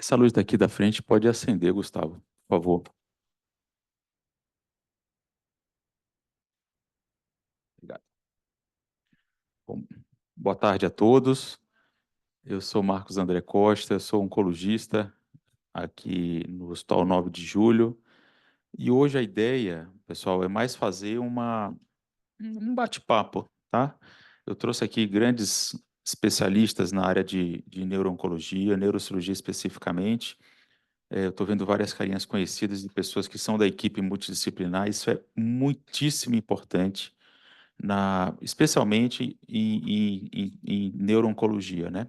Essa luz daqui da frente pode acender, Gustavo, por favor. Obrigado. Bom, boa tarde a todos. Eu sou Marcos André Costa, eu sou oncologista aqui no Hospital 9 de Julho. E hoje a ideia, pessoal, é mais fazer um bate-papo, tá? Eu trouxe aqui grandes especialistas na área de neuro-oncologia, neurocirurgia especificamente. Eu estou vendo várias carinhas conhecidas de pessoas que são da equipe multidisciplinar. Isso é muitíssimo importante especialmente em neuro-oncologia, né?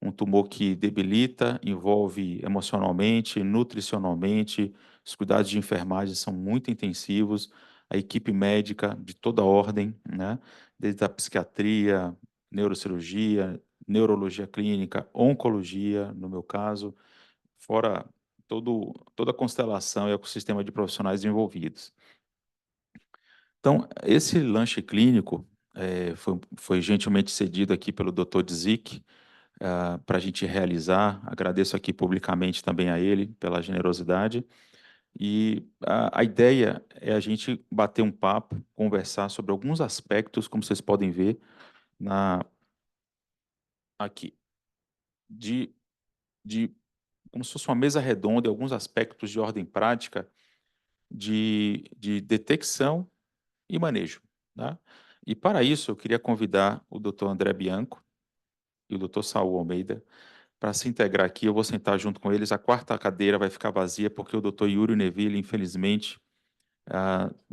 Um tumor que debilita, envolve emocionalmente, nutricionalmente, os cuidados de enfermagem são muito intensivos, a equipe médica de toda ordem, né? Desde a psiquiatria, neurocirurgia, neurologia clínica, oncologia, no meu caso, fora toda a constelação e ecossistema de profissionais envolvidos. Então, esse lanche clínico foi gentilmente cedido aqui pelo Dr. Dzik para a gente realizar. Agradeço aqui publicamente também a ele pela generosidade. E a ideia é a gente bater um papo, conversar sobre alguns aspectos, como vocês podem ver aqui, de, de como se fosse uma mesa redonda, e alguns aspectos de ordem prática de detecção e manejo, tá? E para isso eu queria convidar o Dr. André Bianco e o Dr. Saul Almeida para se integrar aqui. Eu vou sentar junto com eles. A quarta cadeira vai ficar vazia porque o Dr. Yuri Neville, infelizmente,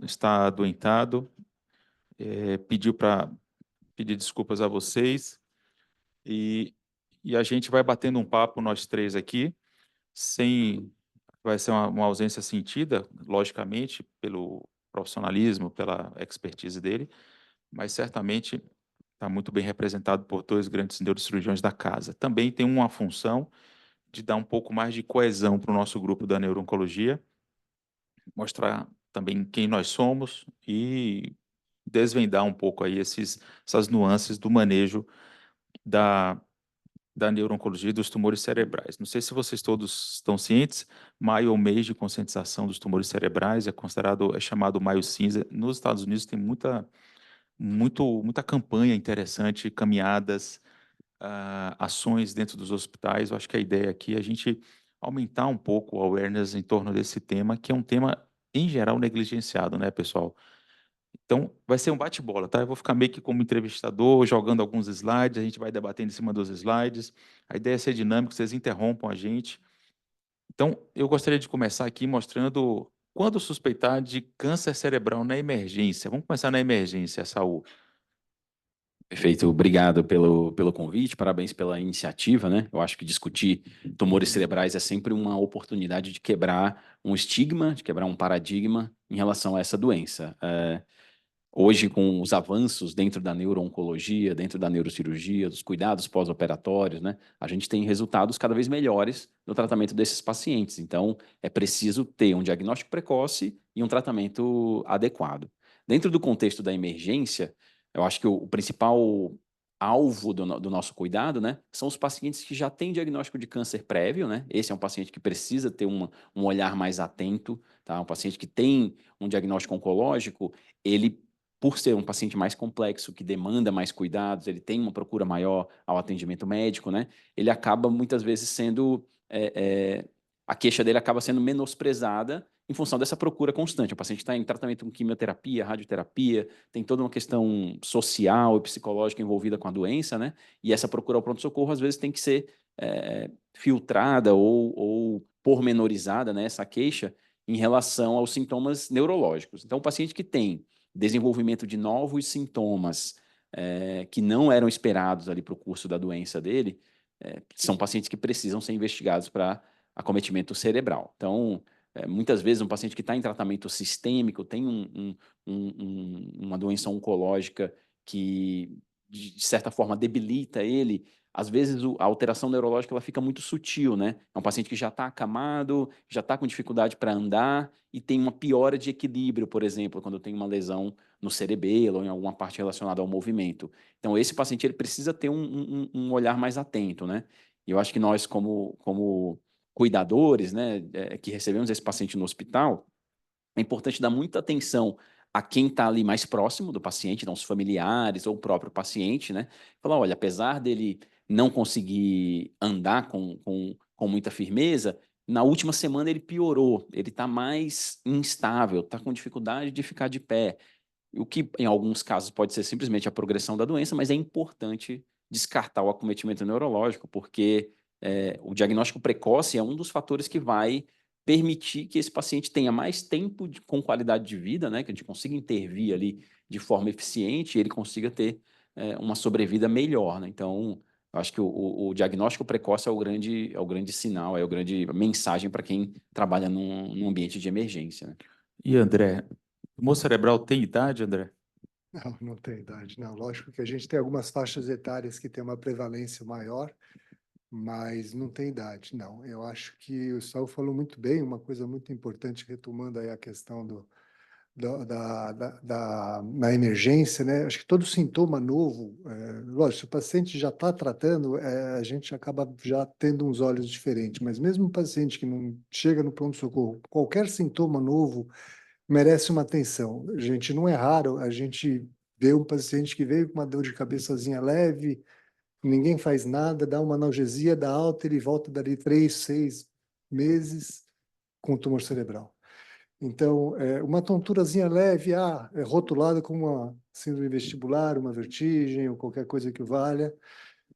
está adoentado. Pediu para pedir desculpas a vocês e, e a gente vai batendo um papo nós três aqui, sem vai ser uma ausência sentida, logicamente, pelo profissionalismo, pela expertise dele, mas certamente está muito bem representado por dois grandes neurocirurgiões da casa. Também tem uma função de dar um pouco mais de coesão para o nosso grupo da neuro-oncologia, mostrar também quem nós somos e desvendar um pouco aí essas nuances do manejo da, da neuro-oncologia e dos tumores cerebrais. Não sei se vocês todos estão cientes, maio é o mês de conscientização dos tumores cerebrais, é chamado Maio Cinza. Nos Estados Unidos tem muita campanha interessante, caminhadas, ações dentro dos hospitais. Eu acho que a ideia aqui é a gente aumentar um pouco o awareness em torno desse tema, que é um tema, em geral, negligenciado, né, pessoal? Então, vai ser um bate-bola, tá? Eu vou ficar meio que como entrevistador, jogando alguns slides, a gente vai debatendo em cima dos slides. A ideia é ser dinâmico, vocês interrompam a gente. Então, eu gostaria de começar aqui mostrando quando suspeitar de câncer cerebral na emergência. Vamos começar na emergência, Saul. Perfeito, obrigado pelo convite, parabéns pela iniciativa, né? Eu acho que discutir tumores cerebrais é sempre uma oportunidade de quebrar um estigma, de quebrar um paradigma em relação a essa doença. Hoje, com os avanços dentro da neuro-oncologia, dentro da neurocirurgia, dos cuidados pós-operatórios, né? A gente tem resultados cada vez melhores no tratamento desses pacientes. Então, é preciso ter um diagnóstico precoce e um tratamento adequado. Dentro do contexto da emergência, eu acho que o principal alvo do nosso cuidado, né, são os pacientes que já têm diagnóstico de câncer prévio, né? Esse é um paciente que precisa ter um olhar mais atento, tá? Um paciente que tem um diagnóstico oncológico, ele, por ser um paciente mais complexo, que demanda mais cuidados, ele tem uma procura maior ao atendimento médico, né? Ele acaba muitas vezes sendo a queixa dele acaba sendo menosprezada em função dessa procura constante. O paciente está em tratamento com quimioterapia, radioterapia, tem toda uma questão social e psicológica envolvida com a doença, né? E essa procura ao pronto-socorro, às vezes, tem que ser filtrada ou pormenorizada, né, essa queixa, em relação aos sintomas neurológicos. Então, o paciente que tem desenvolvimento de novos sintomas que não eram esperados ali para o curso da doença dele, são pacientes que precisam ser investigados para acometimento cerebral. Então, muitas vezes um paciente que está em tratamento sistêmico tem uma doença oncológica que, de certa forma, debilita ele. Às vezes a alteração neurológica ela fica muito sutil, né? É um paciente que já está acamado, já está com dificuldade para andar e tem uma piora de equilíbrio, por exemplo, quando tem uma lesão no cerebelo ou em alguma parte relacionada ao movimento. Então, esse paciente ele precisa ter um olhar mais atento, né? E eu acho que nós, como cuidadores, né, que recebemos esse paciente no hospital, é importante dar muita atenção a quem está ali mais próximo do paciente, então os familiares ou o próprio paciente, né? Falar, olha, apesar dele não conseguir andar com muita firmeza, na última semana ele piorou, ele está mais instável, está com dificuldade de ficar de pé. O que, em alguns casos, pode ser simplesmente a progressão da doença, mas é importante descartar o acometimento neurológico, porque o diagnóstico precoce é um dos fatores que vai permitir que esse paciente tenha mais tempo com qualidade de vida, né? Que a gente consiga intervir ali de forma eficiente e ele consiga ter uma sobrevida melhor, né? Então, eu acho que o diagnóstico precoce é o grande sinal, é a grande mensagem para quem trabalha num ambiente de emergência, né? E André, tumor cerebral tem idade, André? Não, não tem idade. Não, lógico que a gente tem algumas faixas etárias que têm uma prevalência maior, mas não tem idade, não. Eu acho que o Saul falou muito bem, uma coisa muito importante, retomando aí a questão na emergência, né? Acho que todo sintoma novo, lógico, se o paciente já está tratando, a gente acaba já tendo uns olhos diferentes, mas mesmo um paciente que não chega no pronto-socorro, qualquer sintoma novo merece uma atenção. A gente não é raro, a gente vê um paciente que veio com uma dor de cabeçazinha leve, ninguém faz nada, dá uma analgesia, dá alta, ele volta dali 3, 6 meses com tumor cerebral. Então, uma tonturazinha leve, é rotulada como uma síndrome vestibular, uma vertigem ou qualquer coisa que valha.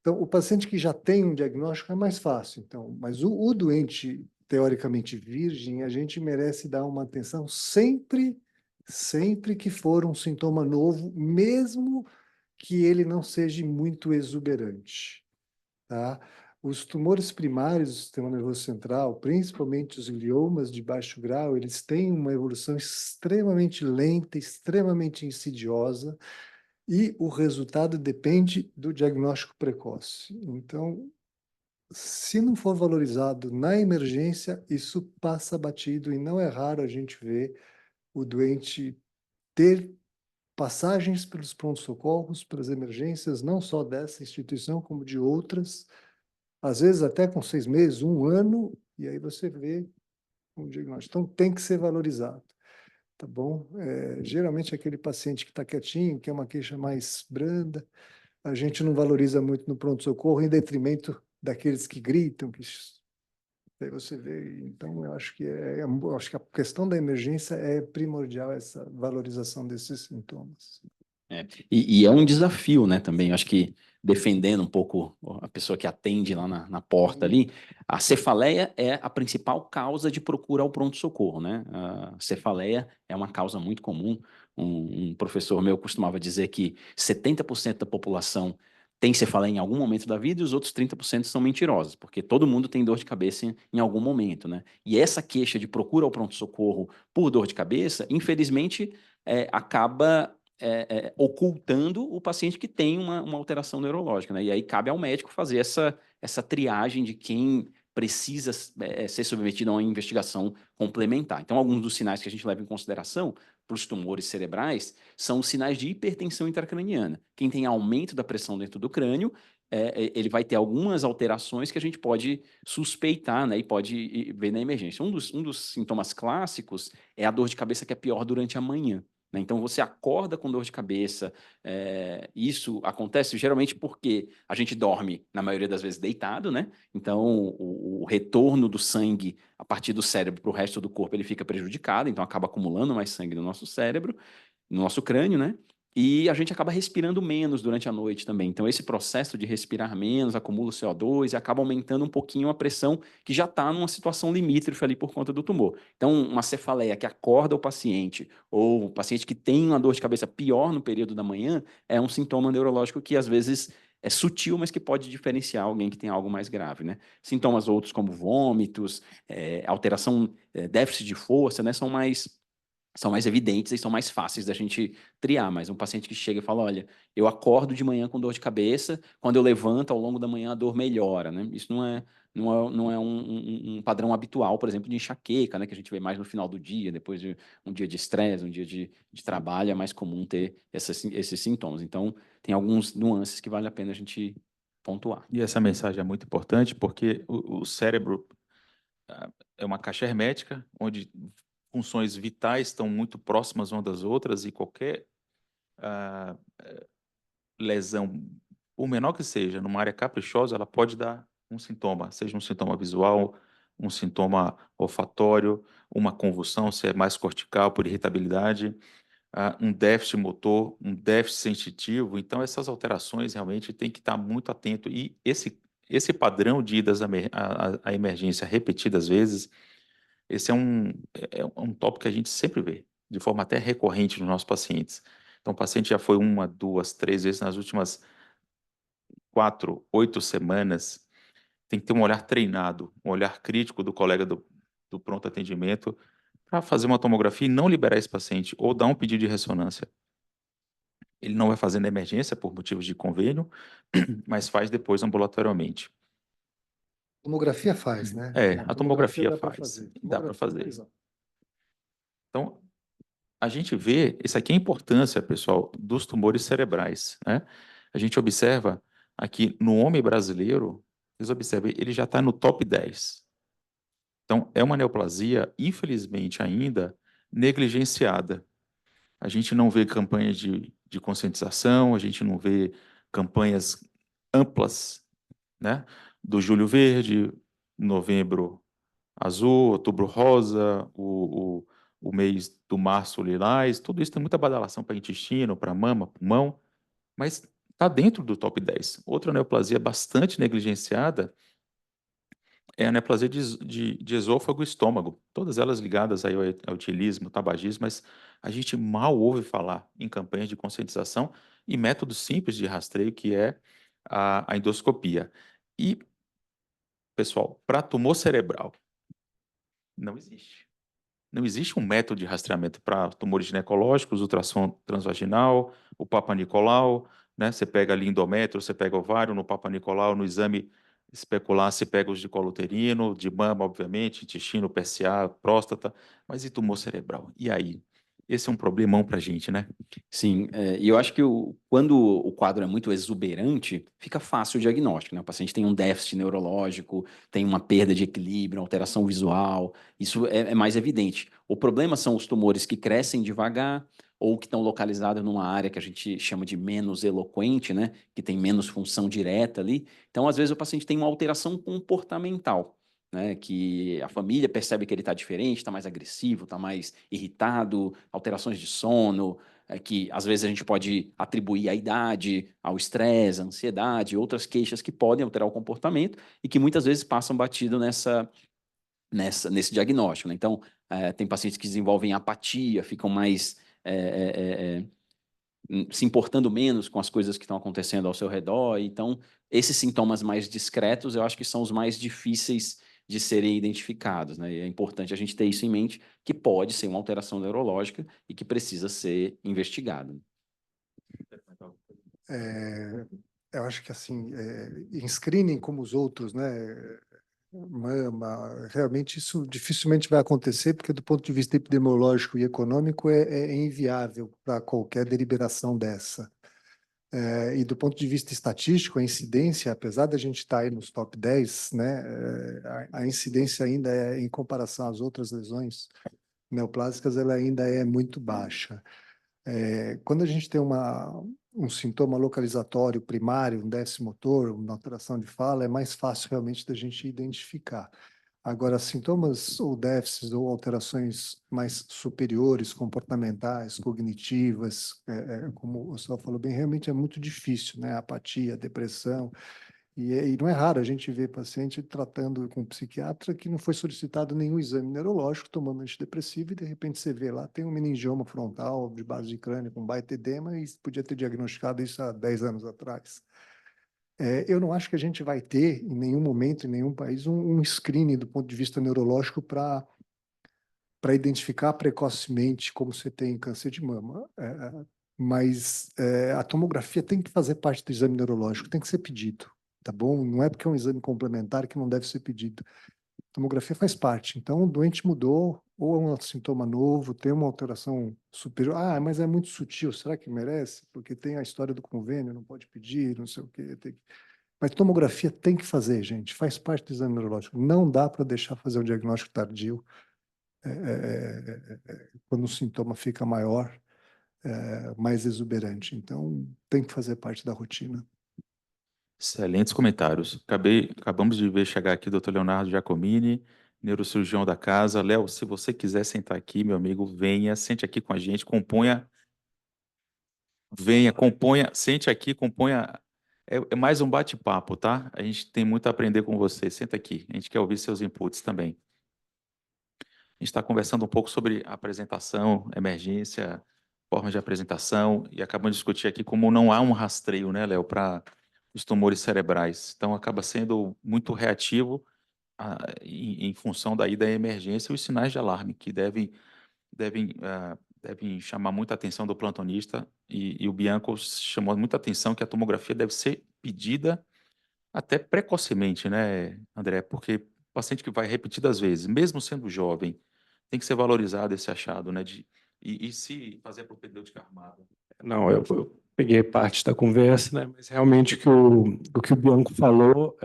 Então, o paciente que já tem um diagnóstico é mais fácil. Então, mas o doente teoricamente virgem, a gente merece dar uma atenção sempre que for um sintoma novo, mesmo que ele não seja muito exuberante, tá? Os tumores primários do sistema nervoso central, principalmente os gliomas de baixo grau, eles têm uma evolução extremamente lenta, extremamente insidiosa, e o resultado depende do diagnóstico precoce. Então, se não for valorizado na emergência, isso passa batido, e não é raro a gente ver o doente ter passagens pelos prontos-socorros, pelas emergências, não só dessa instituição, como de outras, às vezes até com 6 meses, um ano, e aí você vê um diagnóstico. Então, tem que ser valorizado, tá bom? Geralmente, aquele paciente que está quietinho, que é uma queixa mais branda, a gente não valoriza muito no pronto-socorro, em detrimento daqueles que gritam, que aí você vê. Então, eu acho que eu acho que a questão da emergência é primordial, essa valorização desses sintomas. E é um desafio, né, também. Eu acho que defendendo um pouco a pessoa que atende lá na porta ali, a cefaleia é a principal causa de procura ao pronto-socorro, né? A cefaleia é uma causa muito comum. Um professor meu costumava dizer que 70% da população tem cefaleia em algum momento da vida e os outros 30% são mentirosos, porque todo mundo tem dor de cabeça em algum momento, né? E essa queixa de procura ao pronto-socorro por dor de cabeça, infelizmente, acaba ocultando o paciente que tem uma alteração neurológica, né? E aí cabe ao médico fazer essa triagem de quem precisa ser submetido a uma investigação complementar. Então, alguns dos sinais que a gente leva em consideração para os tumores cerebrais são os sinais de hipertensão intracraniana. Quem tem aumento da pressão dentro do crânio, ele vai ter algumas alterações que a gente pode suspeitar, né, e pode ver na emergência. Um dos sintomas clássicos é a dor de cabeça que é pior durante a manhã, né? Então, você acorda com dor de cabeça. Isso acontece geralmente porque a gente dorme, na maioria das vezes, deitado, né? Então, o retorno do sangue a partir do cérebro para o resto do corpo ele fica prejudicado, então acaba acumulando mais sangue no nosso cérebro, no nosso crânio, né? E a gente acaba respirando menos durante a noite também. Então, esse processo de respirar menos acumula o CO2 e acaba aumentando um pouquinho a pressão que já está numa situação limítrofe ali por conta do tumor. Então, uma cefaleia que acorda o paciente, ou o paciente que tem uma dor de cabeça pior no período da manhã, é um sintoma neurológico que às vezes é sutil, mas que pode diferenciar alguém que tem algo mais grave, né? Sintomas outros como vômitos, alteração, déficit de força, né? São mais evidentes e são mais fáceis da gente triar, mas um paciente que chega e fala, olha, eu acordo de manhã com dor de cabeça, quando eu levanto ao longo da manhã a dor melhora, né? Isso não é um padrão habitual, por exemplo, de enxaqueca, né? Que a gente vê mais no final do dia, depois de um dia de estresse, um dia de trabalho, é mais comum ter esses sintomas. Então, tem alguns nuances que vale a pena a gente pontuar. E essa mensagem é muito importante porque o cérebro é uma caixa hermética, onde funções vitais estão muito próximas umas das outras e qualquer ah, lesão, por menor que seja, numa área caprichosa, ela pode dar um sintoma, seja um sintoma visual, um sintoma olfatório, uma convulsão, se é mais cortical, por irritabilidade, um déficit motor, um déficit sensitivo. Então, essas alterações realmente tem que estar muito atento. E esse padrão de idas à emergência repetidas vezes, esse é um tópico que a gente sempre vê, de forma até recorrente nos nossos pacientes. Então, o paciente já foi uma, duas, três vezes nas últimas 4, 8 semanas, tem que ter um olhar treinado, um olhar crítico do colega do pronto atendimento para fazer uma tomografia e não liberar esse paciente ou dar um pedido de ressonância. Ele não vai fazer na emergência por motivos de convênio, mas faz depois ambulatorialmente. Tomografia faz, né? A tomografia dá para faz, fazer. dá para Tomografia, fazer. exato. Então, a gente vê, isso aqui é a importância, pessoal, dos tumores cerebrais, né? A gente observa aqui no homem brasileiro, vocês observam, ele já está no top 10. Então, é uma neoplasia, infelizmente ainda, negligenciada. A gente não vê campanhas de conscientização, a gente não vê campanhas amplas, né? Do Julho Verde, Novembro Azul, Outubro Rosa, o mês do Março Lilás, tudo isso tem muita badalação para intestino, para mama, pulmão, mas está dentro do top 10. Outra neoplasia bastante negligenciada é a neoplasia de esôfago e estômago, todas elas ligadas aí ao etilismo, tabagismo, mas a gente mal ouve falar em campanhas de conscientização e métodos simples de rastreio, que é a endoscopia. E, pessoal, para tumor cerebral, não existe. Não existe um método de rastreamento para tumores ginecológicos, ultrassom transvaginal, o Papa Nicolau, né? Você pega ali endométrio, você pega ovário, no Papa Nicolau, no exame especular, você pega os de colo uterino, de mama, obviamente, intestino, PSA, próstata, mas e tumor cerebral? E aí? Esse é um problemão para a gente, né? Sim, e eu acho que quando o quadro é muito exuberante, fica fácil o diagnóstico, né? O paciente tem um déficit neurológico, tem uma perda de equilíbrio, alteração visual, isso é mais evidente. O problema são os tumores que crescem devagar ou que estão localizados numa área que a gente chama de menos eloquente, né? Que tem menos função direta ali. Então, às vezes, o paciente tem uma alteração comportamental, né, que a família percebe que ele está diferente, está mais agressivo, está mais irritado, alterações de sono, que às vezes a gente pode atribuir à idade, ao estresse, à ansiedade, outras queixas que podem alterar o comportamento e que muitas vezes passam batido nesse diagnóstico, né? Então, tem pacientes que desenvolvem apatia, ficam mais se importando menos com as coisas que estão acontecendo ao seu redor. Então, esses sintomas mais discretos, eu acho que são os mais difíceis de serem identificados, né? E é importante a gente ter isso em mente, que pode ser uma alteração neurológica e que precisa ser investigado. Eu acho que assim, em screening como os outros, né? Mama, realmente isso dificilmente vai acontecer, porque do ponto de vista epidemiológico e econômico é inviável para qualquer deliberação dessa. E do ponto de vista estatístico, a incidência, apesar da gente estar aí nos top 10, né, a incidência ainda em comparação às outras lesões neoplásicas, ela ainda é muito baixa. Quando a gente tem um sintoma localizatório primário, um déficit motor, uma alteração de fala, é mais fácil realmente da gente identificar. Agora, sintomas ou déficits ou alterações mais superiores, comportamentais, cognitivas, como o senhor falou bem, realmente é muito difícil, né? Apatia, depressão. E não é raro a gente ver paciente tratando com um psiquiatra que não foi solicitado nenhum exame neurológico, tomando antidepressivo, e de repente você vê lá, tem um meningioma frontal de base de crânio com baita edema e podia ter diagnosticado isso há 10 anos atrás. Eu não acho que a gente vai ter, em nenhum momento, em nenhum país, um screening do ponto de vista neurológico para identificar precocemente como você tem câncer de mama. Mas a tomografia tem que fazer parte do exame neurológico, tem que ser pedido, tá bom? Não é porque é um exame complementar que não deve ser pedido. A tomografia faz parte. Então, o doente mudou, ou é um sintoma novo, tem uma alteração superior. Ah, mas é muito sutil, será que merece? Porque tem a história do convênio, não pode pedir, não sei o quê. Mas tomografia tem que fazer, gente, faz parte do exame neurológico. Não dá para deixar fazer um diagnóstico tardio quando o sintoma fica maior, mais exuberante. Então, tem que fazer parte da rotina. Excelentes comentários. Acabamos de ver chegar aqui o Dr. Leonardo Giacomini, neurocirurgião da casa. Léo, se você quiser sentar aqui, meu amigo, venha, sente aqui com a gente, sente aqui, componha. É mais um bate-papo, tá? A gente tem muito a aprender com você. Senta aqui, a gente quer ouvir seus inputs também. A gente está conversando um pouco sobre apresentação, emergência, formas de apresentação, e acabamos de discutir aqui como não há um rastreio, né, Léo, para os tumores cerebrais. Então, acaba sendo muito reativo em função daí da emergência e os sinais de alarme, que devem chamar muita atenção do plantonista, e o Bianco chamou muita atenção que a tomografia deve ser pedida até precocemente, né, André? Porque o paciente que vai repetidas vezes, mesmo sendo jovem, tem que ser valorizado esse achado, né? E se fazer a propedêutica armada? Não, eu peguei parte da conversa, né? Mas realmente o que o Bianco falou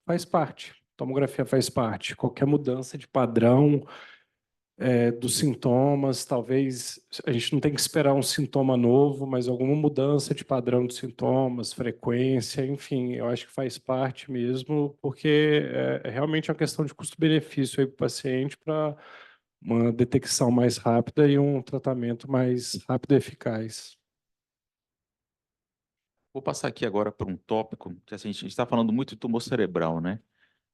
faz parte. Tomografia faz parte. Qualquer mudança de padrão dos sintomas, talvez a gente não tem que esperar um sintoma novo, mas alguma mudança de padrão de sintomas, frequência, enfim, eu acho que faz parte mesmo, porque é realmente uma questão de custo-benefício aí para o paciente para uma detecção mais rápida e um tratamento mais rápido e eficaz. Vou passar aqui agora para um tópico que assim, a gente está falando muito de tumor cerebral, né?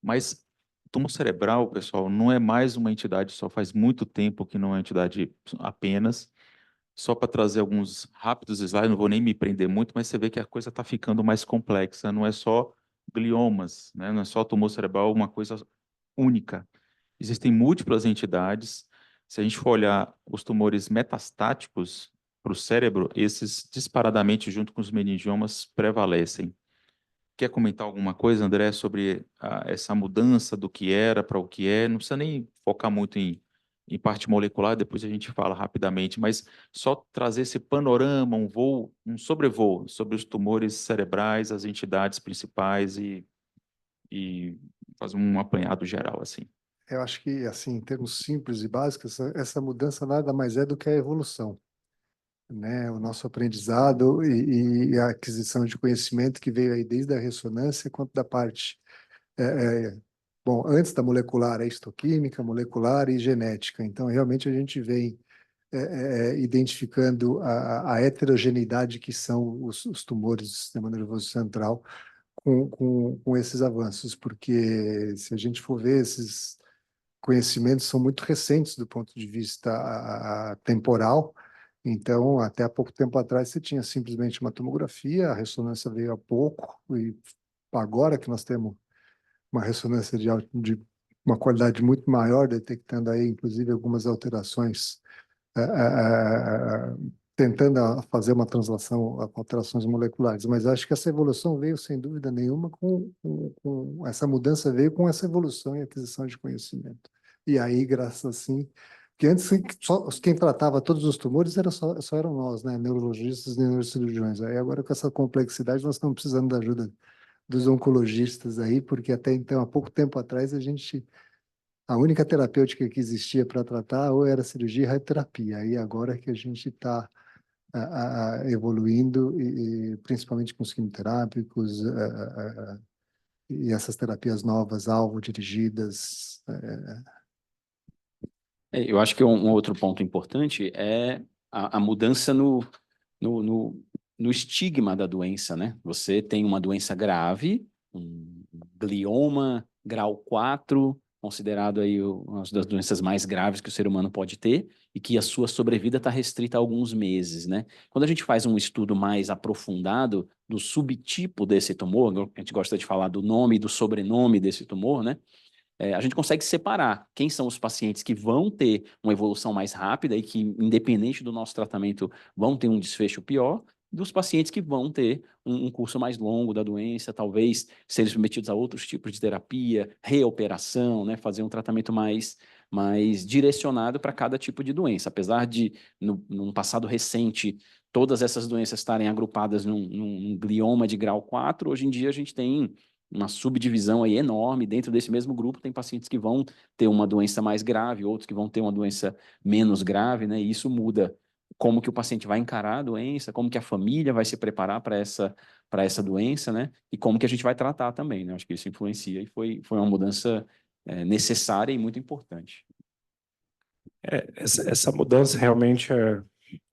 Mas tumor cerebral, pessoal, não é mais uma entidade, só faz muito tempo que não é uma entidade apenas. Só para trazer alguns rápidos slides, não vou nem me prender muito, mas você vê que a coisa está ficando mais complexa. Não é só gliomas, né? Não é só tumor cerebral, uma coisa única. Existem múltiplas entidades. Se a gente for olhar os tumores metastáticos para o cérebro, esses disparadamente, junto com os meningiomas, prevalecem. Quer comentar alguma coisa, André, sobre essa mudança do que era para o que é? Não precisa nem focar muito em parte molecular, depois a gente fala rapidamente, mas só trazer esse panorama, um sobrevoo sobre os tumores cerebrais, as entidades principais e fazer um apanhado geral, assim. Eu acho que, assim, em termos simples e básicos, essa mudança nada mais é do que a evolução, né? O nosso aprendizado e a aquisição de conhecimento que veio aí desde a ressonância quanto da parte, é, bom, antes da molecular, é histoquímica, molecular e genética. Então, realmente a gente vem identificando a heterogeneidade que são os tumores do sistema nervoso central com esses avanços, porque se a gente for ver esses conhecimentos são muito recentes do ponto de vista temporal. Então, até há pouco tempo atrás, você tinha simplesmente uma tomografia, a ressonância veio há pouco, e agora que nós temos uma ressonância de uma qualidade muito maior, detectando aí, inclusive, algumas alterações, tentando fazer uma translação com alterações moleculares. Mas acho que essa evolução veio, sem dúvida nenhuma, com essa mudança veio com essa evolução e aquisição de conhecimento. E aí, graças assim, que antes só quem tratava todos os tumores só eram nós, né, neurologistas e neurocirurgiões. Aí agora com essa complexidade nós estamos precisando da ajuda dos oncologistas aí, porque até então, há pouco tempo atrás, a única terapêutica que existia para tratar ou era cirurgia e radioterapia. Aí agora que a gente está evoluindo, e principalmente com os quimioterápicos e essas terapias novas, alvo-dirigidas. Eu acho que um outro ponto importante é a mudança no, no, no estigma da doença, né? Você tem uma doença grave, um glioma grau 4, considerado aí uma das doenças mais graves que o ser humano pode ter, e que a sua sobrevida está restrita a alguns meses, né? Quando a gente faz um estudo mais aprofundado do subtipo desse tumor, a gente gosta de falar do nome e do sobrenome desse tumor, né? A gente consegue separar quem são os pacientes que vão ter uma evolução mais rápida e que, independente do nosso tratamento, vão ter um desfecho pior, dos pacientes que vão ter um curso mais longo da doença, talvez serem submetidos a outros tipos de terapia, reoperação, né, fazer um tratamento mas direcionado para cada tipo de doença. Apesar de, num passado recente, todas essas doenças estarem agrupadas num glioma de grau 4, hoje em dia a gente tem uma subdivisão aí enorme. Dentro desse mesmo grupo tem pacientes que vão ter uma doença mais grave, outros que vão ter uma doença menos grave, né? E isso muda como que o paciente vai encarar a doença, como que a família vai se preparar para essa doença, né? E como que a gente vai tratar também, né? Acho que isso influencia e foi uma mudança necessária e muito importante. Essa mudança realmente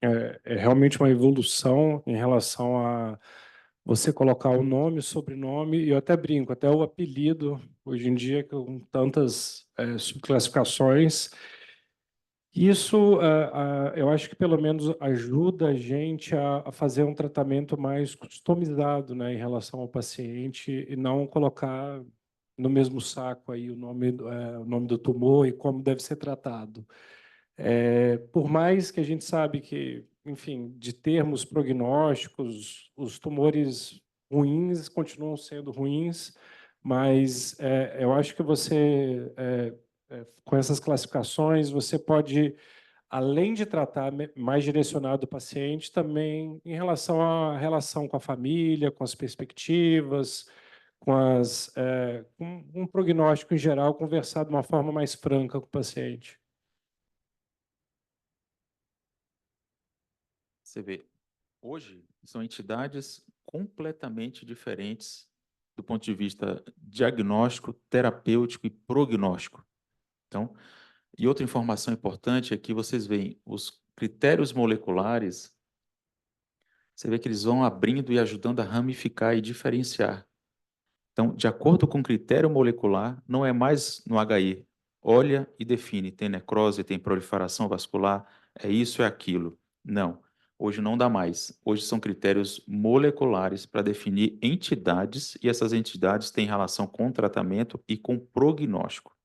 é realmente uma evolução em relação a você colocar o nome, o sobrenome, e eu até brinco, até o apelido, hoje em dia, com tantas subclassificações. Isso, eu acho que pelo menos ajuda a gente a fazer um tratamento mais customizado, né, em relação ao paciente e não colocar no mesmo saco aí o nome do tumor e como deve ser tratado. Por mais que a gente sabe que, enfim, de termos prognósticos, os tumores ruins continuam sendo ruins, mas eu acho que você, com essas classificações, você pode, além de tratar mais direcionado o paciente, também em relação à relação com a família, com as perspectivas, com um prognóstico em geral, conversar de uma forma mais franca com o paciente. Você vê, hoje são entidades completamente diferentes do ponto de vista diagnóstico, terapêutico e prognóstico. Então, e outra informação importante é que vocês veem os critérios moleculares, você vê que eles vão abrindo e ajudando a ramificar e diferenciar. Então, de acordo com o critério molecular, não é mais no HI. Olha e define, tem necrose, tem proliferação vascular, é isso, é aquilo. Não, hoje não dá mais. Hoje são critérios moleculares para definir entidades e essas entidades têm relação com tratamento e com prognóstico.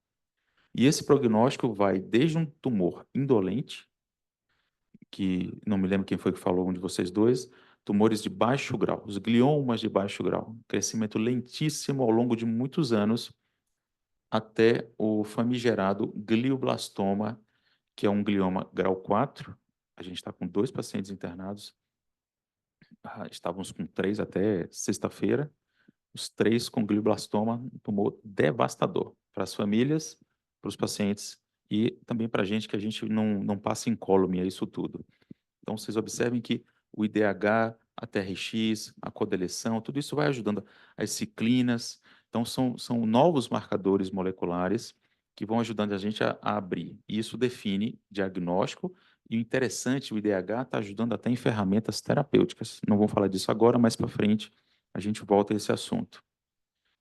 E esse prognóstico vai desde um tumor indolente, que não me lembro quem foi que falou, um de vocês dois, tumores de baixo grau, os gliomas de baixo grau, crescimento lentíssimo ao longo de muitos anos, até o famigerado glioblastoma, que é um glioma grau 4. A gente está com 2 pacientes internados, estávamos com 3 até sexta-feira, os 3 com glioblastoma, um tumor devastador para as famílias, para os pacientes e também para a gente, que a gente não passa incólume a isso tudo. Então, vocês observem que o IDH, a TRX, a codeleção, tudo isso vai ajudando, as ciclinas. Então, são novos marcadores moleculares que vão ajudando a gente a abrir. E isso define diagnóstico. E o interessante, o IDH está ajudando até em ferramentas terapêuticas. Não vou falar disso agora, mas para frente a gente volta a esse assunto.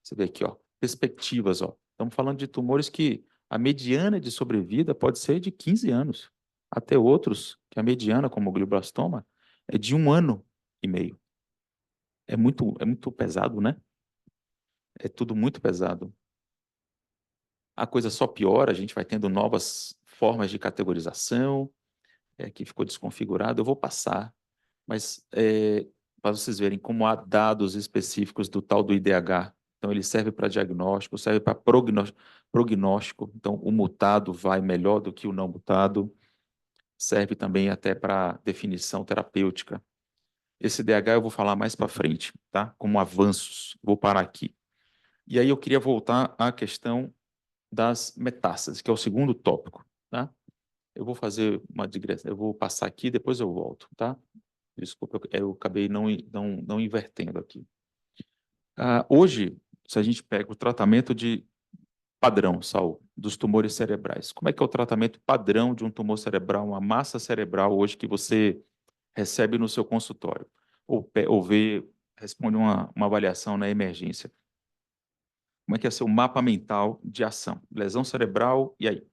Você vê aqui, ó, perspectivas. Ó. Estamos falando de tumores que a mediana de sobrevida pode ser de 15 anos. Até outros, que a mediana, como o glioblastoma, é de 1 ano e meio. É muito pesado, né? É tudo muito pesado. A coisa só piora, a gente vai tendo novas formas de categorização, que ficou desconfigurado. Eu vou passar, mas para vocês verem como há dados específicos do tal do IDH. Então, ele serve para diagnóstico, serve para prognóstico. Então, o mutado vai melhor do que o não mutado. Serve também até para definição terapêutica. Esse DH eu vou falar mais para frente, tá? Como avanços. Vou parar aqui. E aí eu queria voltar à questão das metástases, que é o segundo tópico, tá? Eu vou fazer uma digressão, eu vou passar aqui, depois eu volto, tá? Desculpa, eu acabei não invertendo aqui. Hoje, se a gente pega o tratamento de padrão, Saul, dos tumores cerebrais, como é que é o tratamento padrão de um tumor cerebral, uma massa cerebral hoje que você recebe no seu consultório? Ou responde uma avaliação na emergência. Como é que é seu mapa mental de ação? Lesão cerebral, e aí?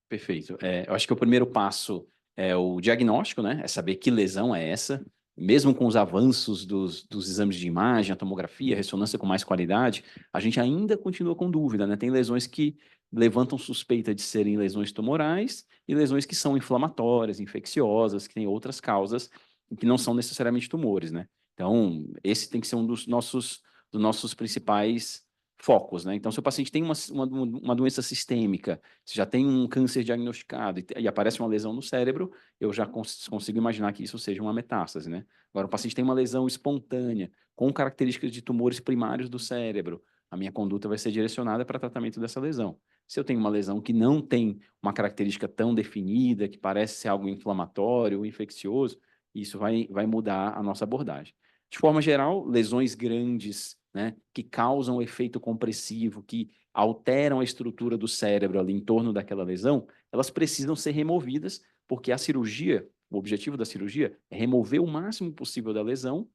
Perfeito. Eu acho que o primeiro passo é o diagnóstico, né? É saber que lesão é essa. Mesmo com os avanços dos exames de imagem, a tomografia, a ressonância com mais qualidade, a gente ainda continua com dúvida, né? Tem lesões que levantam suspeita de serem lesões tumorais e lesões que são inflamatórias, infecciosas, que têm outras causas e que não são necessariamente tumores, né? Então, esse tem que ser um dos nossos principais focos, né? Então, se o paciente tem uma doença sistêmica, se já tem um câncer diagnosticado e aparece uma lesão no cérebro, eu já consigo imaginar que isso seja uma metástase, né? Agora, o paciente tem uma lesão espontânea, com características de tumores primários do cérebro, a minha conduta vai ser direcionada para tratamento dessa lesão. Se eu tenho uma lesão que não tem uma característica tão definida, que parece ser algo inflamatório ou infeccioso, isso vai mudar a nossa abordagem. De forma geral, lesões grandes, né, que causam efeito compressivo, que alteram a estrutura do cérebro ali em torno daquela lesão, elas precisam ser removidas, porque a cirurgia, o objetivo da cirurgia é remover o máximo possível da lesão,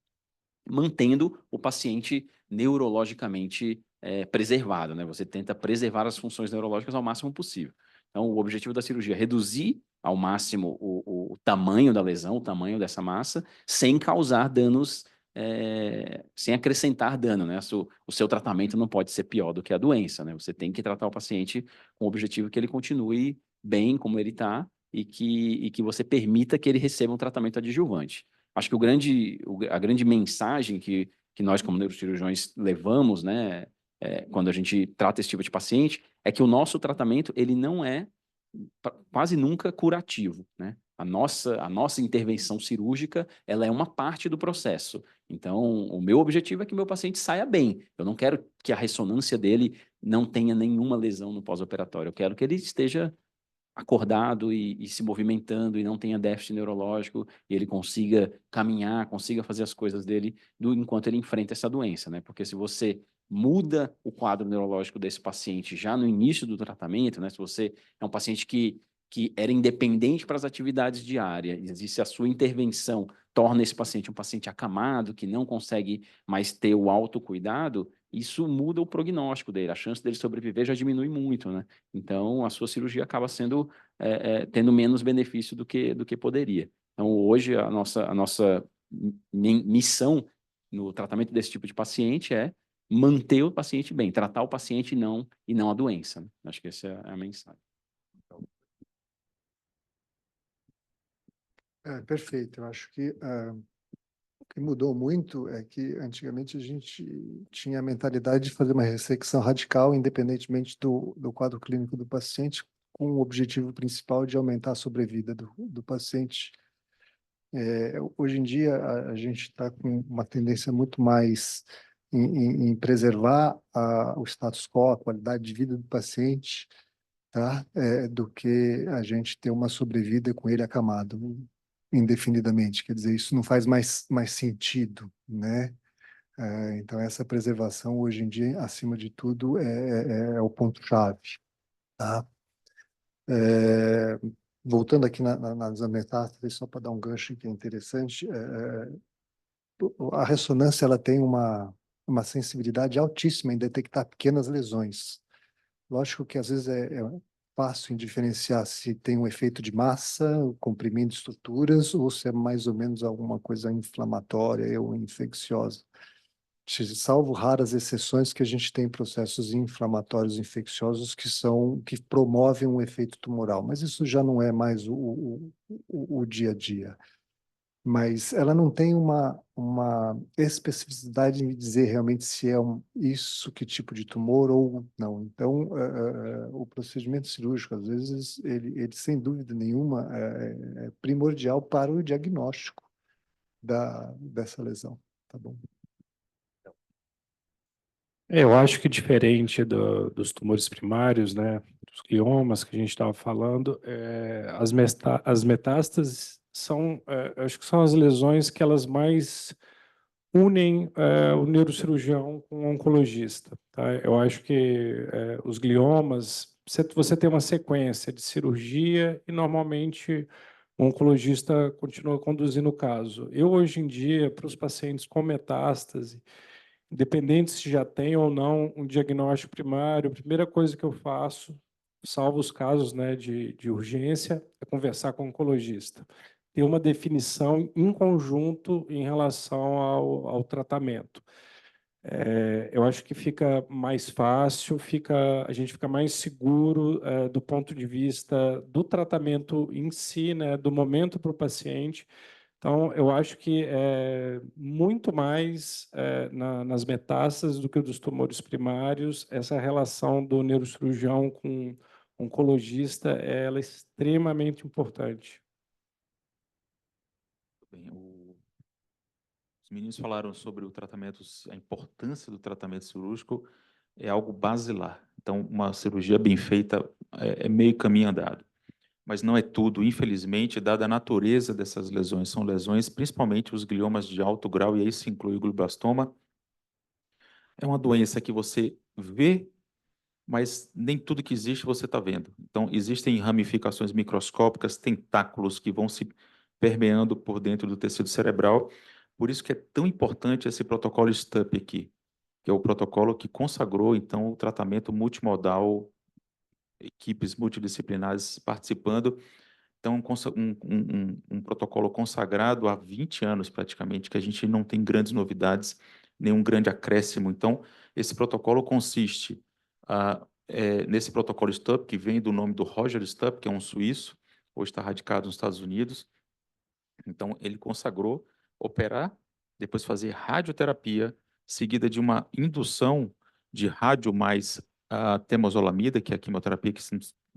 mantendo o paciente neurologicamente preservado, né? Você tenta preservar as funções neurológicas ao máximo possível. Então, o objetivo da cirurgia é reduzir ao máximo o tamanho da lesão, o tamanho dessa massa, sem causar danos, sem acrescentar dano, né? O seu tratamento não pode ser pior do que a doença, né? Você tem que tratar o paciente com o objetivo que ele continue bem como ele está e que você permita que ele receba um tratamento adjuvante. Acho que a grande mensagem que nós, como neurocirurgiões, levamos, né, quando a gente trata esse tipo de paciente, é que o nosso tratamento ele não é quase nunca curativo, né? A nossa intervenção cirúrgica, ela é uma parte do processo. Então, o meu objetivo é que o meu paciente saia bem. Eu não quero que a ressonância dele não tenha nenhuma lesão no pós-operatório. Eu quero que ele esteja acordado e se movimentando e não tenha déficit neurológico e ele consiga caminhar, consiga fazer as coisas dele enquanto ele enfrenta essa doença, né? Porque se você muda o quadro neurológico desse paciente já no início do tratamento, né? Se você é um paciente que era independente para as atividades diárias, e se a sua intervenção torna esse paciente um paciente acamado, que não consegue mais ter o autocuidado, isso muda o prognóstico dele, a chance dele sobreviver já diminui muito, né? Então, a sua cirurgia acaba sendo, tendo menos benefício do que poderia. Então, hoje, a nossa missão no tratamento desse tipo de paciente é manter o paciente bem, tratar o paciente e não a doença, né? Acho que essa é a mensagem. Perfeito. Eu acho que o que mudou muito é que antigamente a gente tinha a mentalidade de fazer uma ressecção radical, independentemente do quadro clínico do paciente, com o objetivo principal de aumentar a sobrevida do paciente. Hoje em dia, a gente está com uma tendência muito mais em preservar o status quo, a qualidade de vida do paciente, tá? Do que a gente ter uma sobrevida com ele acamado indefinidamente. Quer dizer, isso não faz mais sentido, né? Então, essa preservação, hoje em dia, acima de tudo, é o ponto-chave, tá? Voltando aqui nas metástases, só para dar um gancho que é interessante, a ressonância ela tem uma sensibilidade altíssima em detectar pequenas lesões. Lógico que às vezes é fácil em diferenciar se tem um efeito de massa, comprimindo estruturas, ou se é mais ou menos alguma coisa inflamatória ou infecciosa. Salvo raras exceções que a gente tem processos inflamatórios infecciosos que promovem um efeito tumoral, mas isso já não é mais o dia a dia. Mas ela não tem uma especificidade em dizer realmente se é isso, que tipo de tumor ou não. Então, o procedimento cirúrgico, às vezes, ele sem dúvida nenhuma, é primordial para o diagnóstico dessa lesão. Tá bom? Eu acho que diferente dos tumores primários, né, dos gliomas que a gente estava falando, as metástases são, acho que são as lesões que elas mais unem o neurocirurgião com o oncologista, tá? Eu acho que os gliomas, você tem uma sequência de cirurgia e normalmente o oncologista continua conduzindo o caso. Eu, hoje em dia, para os pacientes com metástase, independente se já tem ou não um diagnóstico primário, a primeira coisa que eu faço, salvo os casos, né, de urgência, é conversar com o oncologista. Ter uma definição em conjunto em relação ao tratamento. Eu acho que fica mais fácil, a gente fica mais seguro do ponto de vista do tratamento em si, né, do momento para o paciente. Então, eu acho que é muito mais nas metástases do que dos tumores primários, essa relação do neurocirurgião com o oncologista, ela é extremamente importante. Bem, os meninos falaram sobre o tratamento, a importância do tratamento cirúrgico é algo basilar. Então, uma cirurgia bem feita é meio caminho andado. Mas não é tudo, infelizmente, dada a natureza dessas lesões. São lesões, principalmente os gliomas de alto grau, e aí se inclui o glioblastoma. É uma doença que você vê, mas nem tudo que existe você está vendo. Então, existem ramificações microscópicas, tentáculos que vão se permeando por dentro do tecido cerebral. Por isso que é tão importante esse protocolo STUP aqui, que é o protocolo que consagrou, então, o tratamento multimodal, equipes multidisciplinares participando. Então, um protocolo consagrado há 20 anos, praticamente, que a gente não tem grandes novidades, nenhum grande acréscimo. Então, esse protocolo consiste nesse protocolo STUP, que vem do nome do Roger Stupp, que é um suíço, hoje está radicado nos Estados Unidos. Então, ele consagrou operar, depois fazer radioterapia, seguida de uma indução de rádio mais temozolomida, que é a quimioterapia que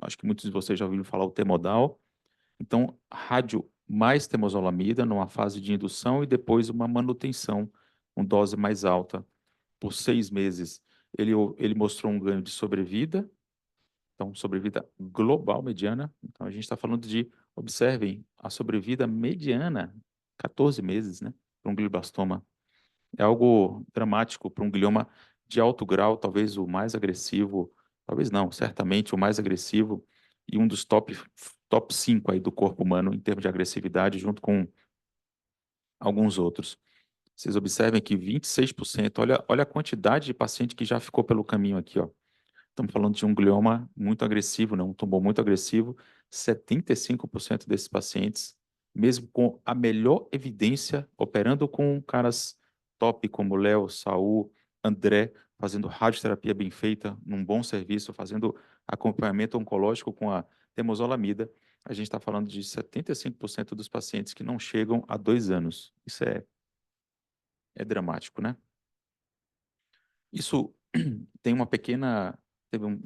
acho que muitos de vocês já ouviram falar, o Temodal. Então, rádio mais temozolomida numa fase de indução e depois uma manutenção com dose mais alta por 6 meses. Ele mostrou um ganho de sobrevida, então sobrevida global mediana. Então, a gente está falando de, observem, a sobrevida mediana, 14 meses, né, para um glioblastoma. É algo dramático para um glioma de alto grau, talvez o mais agressivo, talvez não, certamente o mais agressivo e um dos top 5 aí do corpo humano em termos de agressividade, junto com alguns outros. Vocês observem que 26%, olha a quantidade de paciente que já ficou pelo caminho aqui, ó. Estamos falando de um glioma muito agressivo, né? Um tumor muito agressivo. 75% desses pacientes, mesmo com a melhor evidência, operando com caras top como Léo, Saul, André, fazendo radioterapia bem feita, num bom serviço, fazendo acompanhamento oncológico com a temozolomida, a gente está falando de 75% dos pacientes que não chegam a 2 anos. Isso é dramático, né? Isso tem teve um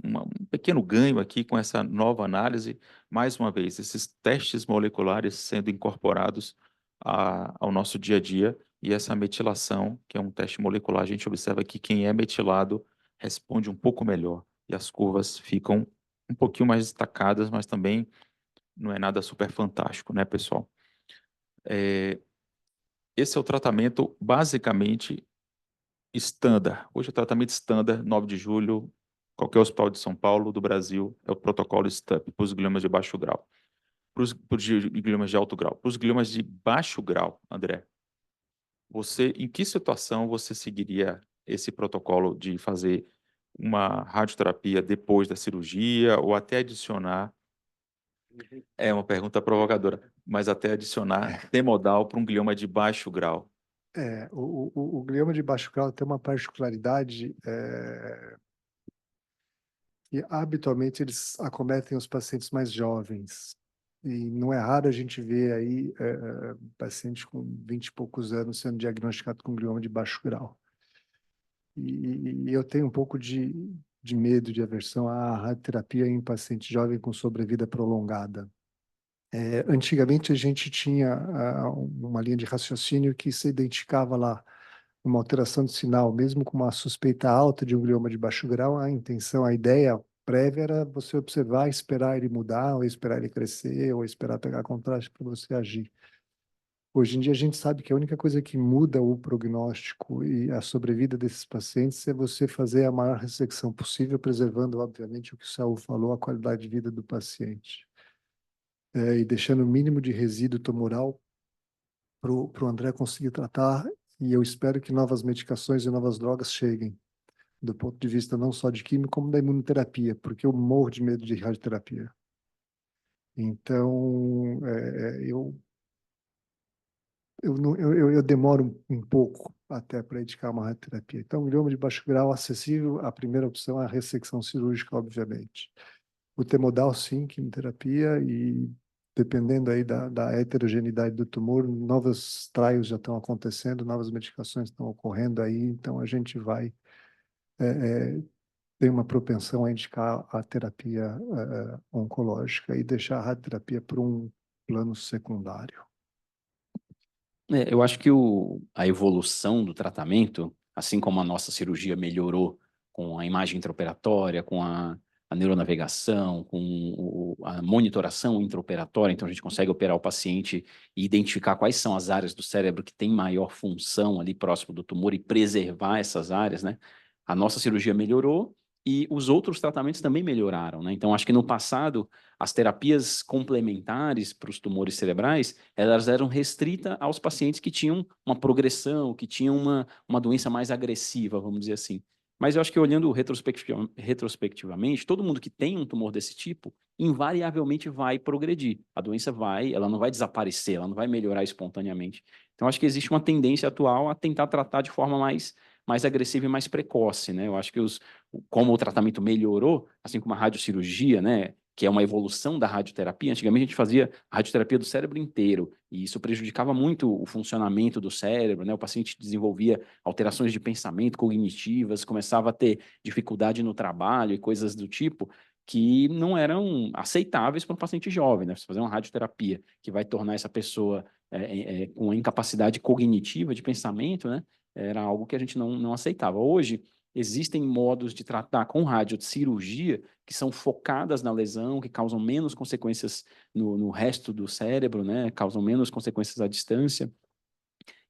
pequeno ganho aqui com essa nova análise. Mais uma vez, esses testes moleculares sendo incorporados ao nosso dia a dia e essa metilação, que é um teste molecular, a gente observa que quem é metilado responde um pouco melhor e as curvas ficam um pouquinho mais destacadas, mas também não é nada super fantástico, né, pessoal? Esse é o tratamento basicamente estándar. Hoje o tratamento estándar, 9 de julho, qualquer hospital de São Paulo, do Brasil, é o protocolo STUP para os gliomas de baixo grau. Para os gliomas de alto grau. Para os gliomas de baixo grau, André, em que situação você seguiria esse protocolo de fazer uma radioterapia depois da cirurgia ou até adicionar, é uma pergunta provocadora, mas até adicionar temodal para um glioma de baixo grau? O glioma de baixo grau tem uma particularidade que habitualmente eles acometem os pacientes mais jovens. E não é raro a gente ver aí paciente com 20 e poucos anos sendo diagnosticado com glioma de baixo grau. E eu tenho um pouco de medo, de aversão à radioterapia em paciente jovem com sobrevida prolongada. Antigamente a gente tinha uma linha de raciocínio que se identificava lá uma alteração de sinal, mesmo com uma suspeita alta de um glioma de baixo grau, a intenção, a ideia prévia era você observar, esperar ele mudar, ou esperar ele crescer, ou esperar pegar contraste para você agir. Hoje em dia a gente sabe que a única coisa que muda o prognóstico e a sobrevida desses pacientes é você fazer a maior ressecção possível, preservando, obviamente, o que o Saul falou, a qualidade de vida do paciente. E deixando o mínimo de resíduo tumoral para o André conseguir tratar, e eu espero que novas medicações e novas drogas cheguem, do ponto de vista não só de química, como da imunoterapia, porque eu morro de medo de radioterapia. Então, eu demoro um pouco até para indicar uma radioterapia. Então, glioma de baixo grau acessível, a primeira opção é a ressecção cirúrgica, obviamente. O temodal, sim, quimioterapia, e dependendo aí da heterogeneidade do tumor, novos trials já estão acontecendo, novas medicações estão ocorrendo aí, então a gente vai ter uma propensão a indicar a terapia oncológica e deixar a radioterapia para um plano secundário. Eu acho que a evolução do tratamento, assim como a nossa cirurgia melhorou com a imagem intraoperatória, com a neuronavegação, com a monitoração intraoperatória, então a gente consegue operar o paciente e identificar quais são as áreas do cérebro que têm maior função ali próximo do tumor e preservar essas áreas, né? A nossa cirurgia melhorou e os outros tratamentos também melhoraram, né? Então acho que no passado as terapias complementares para os tumores cerebrais, elas eram restritas aos pacientes que tinham uma progressão, que tinham uma doença mais agressiva, vamos dizer assim. Mas eu acho que olhando retrospectivamente, todo mundo que tem um tumor desse tipo, invariavelmente vai progredir. A doença ela não vai desaparecer, ela não vai melhorar espontaneamente. Então, acho que existe uma tendência atual a tentar tratar de forma mais agressiva e mais precoce, né? Eu acho que como o tratamento melhorou, assim como a radiocirurgia, né? Que é uma evolução da radioterapia. Antigamente a gente fazia a radioterapia do cérebro inteiro, e isso prejudicava muito o funcionamento do cérebro, né? O paciente desenvolvia alterações de pensamento cognitivas, começava a ter dificuldade no trabalho e coisas do tipo que não eram aceitáveis para um paciente jovem, né? Você fazer uma radioterapia que vai tornar essa pessoa com incapacidade cognitiva de pensamento, né? Era algo que a gente não aceitava. Hoje, existem modos de tratar com radiocirurgia que são focadas na lesão, que causam menos consequências no resto do cérebro, né? Causam menos consequências à distância.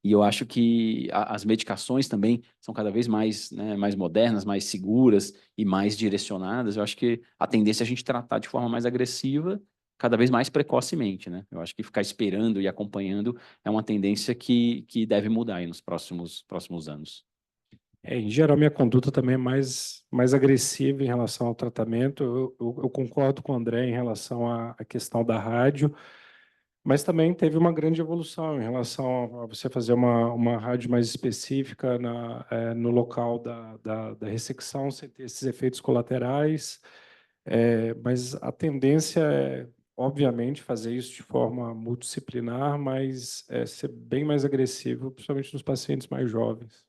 E eu acho que as medicações também são cada vez mais, né, mais modernas, mais seguras e mais direcionadas. Eu acho que a tendência é a gente tratar de forma mais agressiva, cada vez mais precocemente, né? Eu acho que ficar esperando e acompanhando é uma tendência que deve mudar aí nos próximos anos. Em geral, minha conduta também é mais agressiva em relação ao tratamento. Eu concordo com o André em relação à questão da rádio, mas também teve uma grande evolução em relação a você fazer uma rádio mais específica no local da ressecção, sem ter esses efeitos colaterais. Mas a tendência é, obviamente, fazer isso de forma multidisciplinar, mas ser bem mais agressivo, principalmente nos pacientes mais jovens.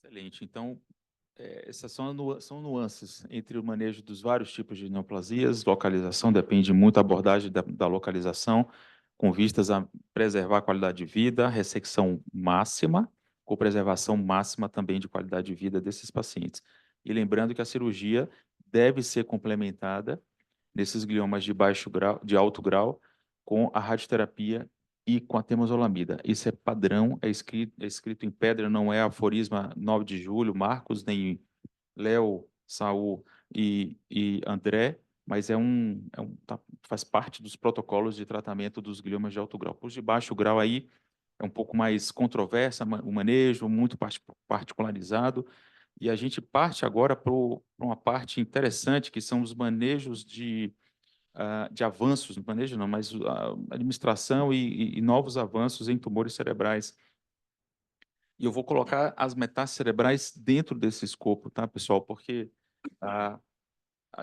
Excelente. Então, essas são nuances entre o manejo dos vários tipos de neoplasias. Localização depende muito da abordagem da localização, com vistas a preservar a qualidade de vida, ressecção máxima, com preservação máxima também de qualidade de vida desses pacientes. E lembrando que a cirurgia deve ser complementada nesses gliomas de baixo grau, de alto grau, com a radioterapia e com a temozolomida. Isso é padrão, é escrito em pedra, não é aforisma 9 de julho, Marcos, nem Léo, Saul e André, mas faz parte dos protocolos de tratamento dos gliomas de alto grau. Os de baixo grau aí é um pouco mais controversa, o manejo, muito particularizado, e a gente parte agora para uma parte interessante, que são os manejos de avanços, no manejo não, mas a administração e novos avanços em tumores cerebrais. E eu vou colocar as metástases cerebrais dentro desse escopo, tá, pessoal? Porque a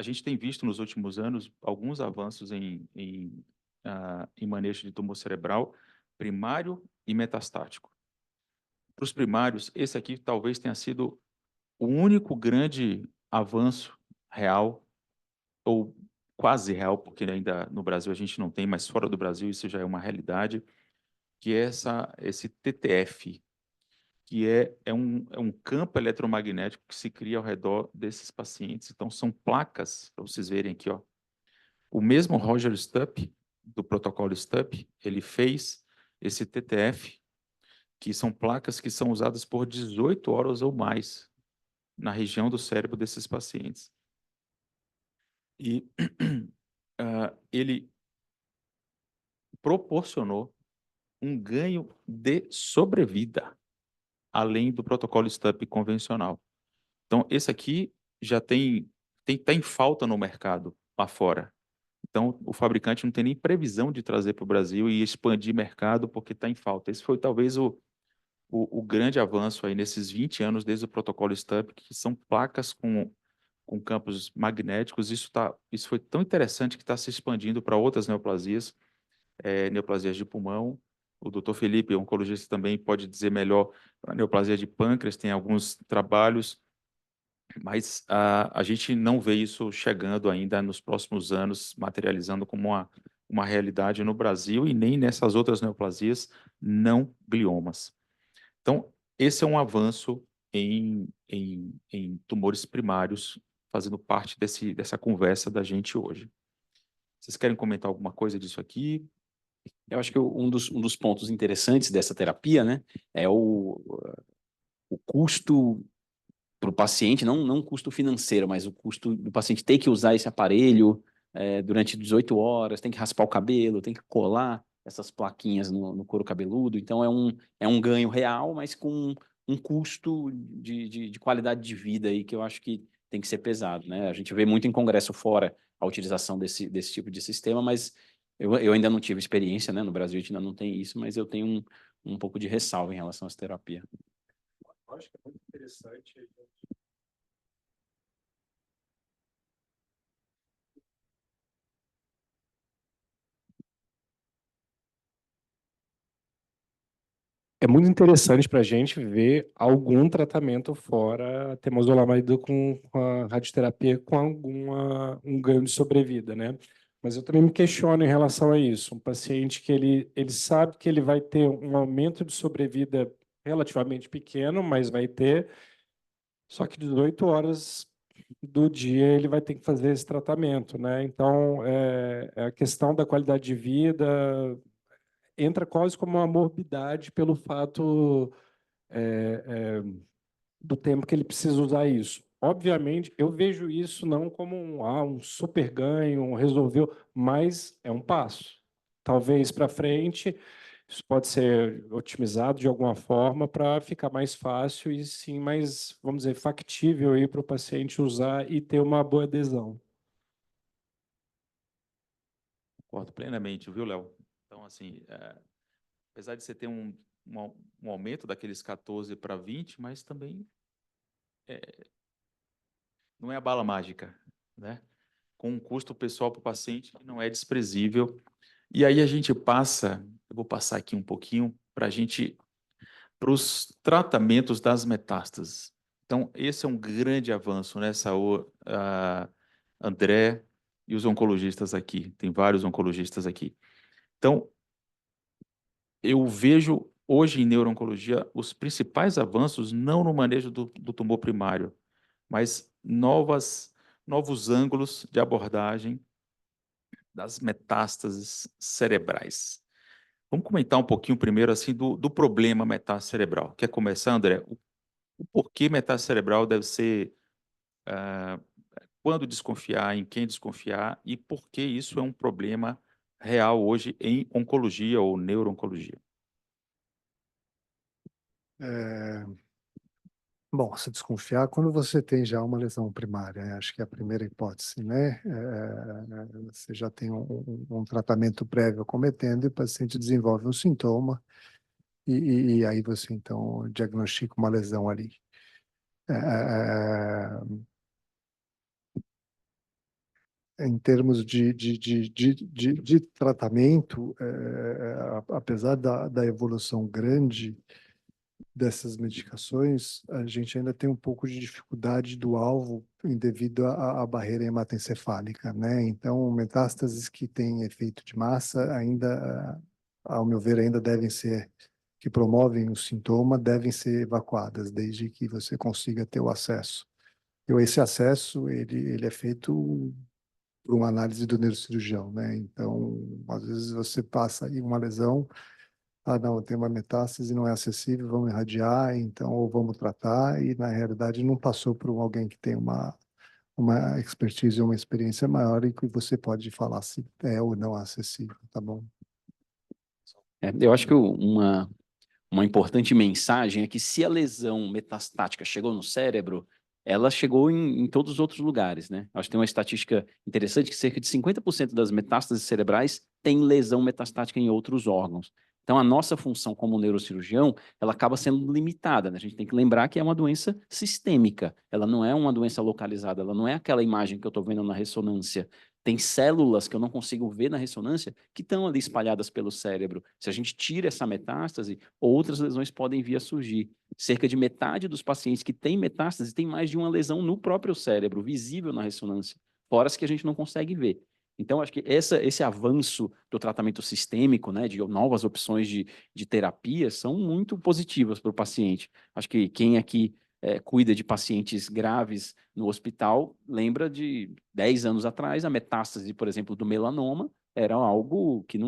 gente tem visto nos últimos anos alguns avanços em manejo de tumor cerebral primário e metastático. Para os primários, esse aqui talvez tenha sido o único grande avanço real, ou quase real, porque ainda no Brasil a gente não tem, mas fora do Brasil isso já é uma realidade, que é esse TTF, que é um campo eletromagnético que se cria ao redor desses pacientes. Então, são placas, para vocês verem aqui, ó. O mesmo Roger Stupp, do protocolo Stupp, ele fez esse TTF, que são placas que são usadas por 18 horas ou mais na região do cérebro desses pacientes. E ele proporcionou um ganho de sobrevida, além do protocolo Stupp convencional. Então, esse aqui já tá em falta no mercado lá fora. Então, o fabricante não tem nem previsão de trazer para o Brasil e expandir mercado porque está em falta. Esse foi talvez o grande avanço aí nesses 20 anos desde o protocolo Stupp, que são placas com com campos magnéticos. Isso foi tão interessante que está se expandindo para outras neoplasias, neoplasias de pulmão. O Dr. Felipe, oncologista, também pode dizer melhor. A neoplasia de pâncreas tem alguns trabalhos, mas a gente não vê isso chegando ainda nos próximos anos, materializando como uma realidade no Brasil e nem nessas outras neoplasias não gliomas. Então, esse é um avanço em tumores primários, fazendo parte dessa conversa da gente hoje. Vocês querem comentar alguma coisa disso aqui? Eu acho que um dos pontos interessantes dessa terapia, né, é o custo para o paciente, não o custo financeiro, mas o custo do paciente ter que usar esse aparelho durante 18 horas, tem que raspar o cabelo, tem que colar essas plaquinhas no couro cabeludo. Então, é um ganho real, mas com um custo de qualidade de vida aí que eu acho que tem que ser pesado, né? A gente vê muito em congresso fora a utilização desse tipo de sistema, mas eu ainda não tive experiência, né? No Brasil a gente ainda não tem isso, mas eu tenho um pouco de ressalva em relação a essa terapia. Eu acho que é muito interessante. É muito interessante para a gente ver algum tratamento fora temozolomide com a radioterapia com um ganho de sobrevida, né? Mas eu também me questiono em relação a isso. Um paciente que ele sabe que ele vai ter um aumento de sobrevida relativamente pequeno, mas vai ter, só que 18 horas do dia ele vai ter que fazer esse tratamento, né? Então, a questão da qualidade de vida entra quase como uma morbidade pelo fato do tempo que ele precisa usar isso. Obviamente, eu vejo isso não como um super ganho, resolveu, mas é um passo. Talvez para frente, isso pode ser otimizado de alguma forma para ficar mais fácil e sim mais, vamos dizer, factível para o paciente usar e ter uma boa adesão. Concordo plenamente, viu, Léo? Então, assim, apesar de você ter um aumento daqueles 14 para 20, mas também não é a bala mágica, né? Com um custo pessoal para o paciente que não é desprezível. E aí a gente passa, eu vou passar aqui um pouquinho para os tratamentos das metástases. Então, esse é um grande avanço, né, Saúl, André e os oncologistas aqui. Tem vários oncologistas aqui. Então, eu vejo hoje em neuro-oncologia os principais avanços não no manejo do tumor primário, mas novos ângulos de abordagem das metástases cerebrais. Vamos comentar um pouquinho primeiro assim do problema metástase cerebral. Quer começar, André? O porquê metástase cerebral deve ser, quando desconfiar, em quem desconfiar e por que isso é um problema real hoje em oncologia ou neuro-oncologia? Bom, se desconfiar quando você tem já uma lesão primária, né? Acho que é a primeira hipótese, né? Você já tem um tratamento prévio cometendo e o paciente desenvolve um sintoma e aí você então diagnostica uma lesão ali. Em termos de tratamento, apesar da evolução grande dessas medicações, a gente ainda tem um pouco de dificuldade do alvo devido à barreira hematoencefálica, né? Então, metástases que têm efeito de massa ainda, ao meu ver, ainda devem ser, que promovem o sintoma, devem ser evacuadas, desde que você consiga ter o acesso. E esse acesso, ele é feito por uma análise do neurocirurgião, né? Então, às vezes você passa aí uma lesão, não, tem uma metástase, não é acessível, vamos irradiar, então, ou vamos tratar, e na realidade não passou por alguém que tem uma expertise, uma experiência maior e que você pode falar se é ou não acessível, tá bom? Eu acho que uma importante mensagem é que se a lesão metastática chegou no cérebro, ela chegou em todos os outros lugares, né? Acho que tem uma estatística interessante que cerca de 50% das metástases cerebrais têm lesão metastática em outros órgãos. Então, a nossa função como neurocirurgião, ela acaba sendo limitada, né? A gente tem que lembrar que é uma doença sistêmica, ela não é uma doença localizada, ela não é aquela imagem que eu estou vendo na ressonância. Tem células que eu não consigo ver na ressonância que estão ali espalhadas pelo cérebro. Se a gente tira essa metástase, outras lesões podem vir a surgir. Cerca de metade dos pacientes que têm metástase tem mais de uma lesão no próprio cérebro, visível na ressonância, fora as que a gente não consegue ver. Então, acho que esse avanço do tratamento sistêmico, né, de novas opções de terapia, são muito positivas para o paciente. Acho que quem aqui cuida de pacientes graves no hospital lembra de 10 anos atrás, a metástase, por exemplo, do melanoma era algo que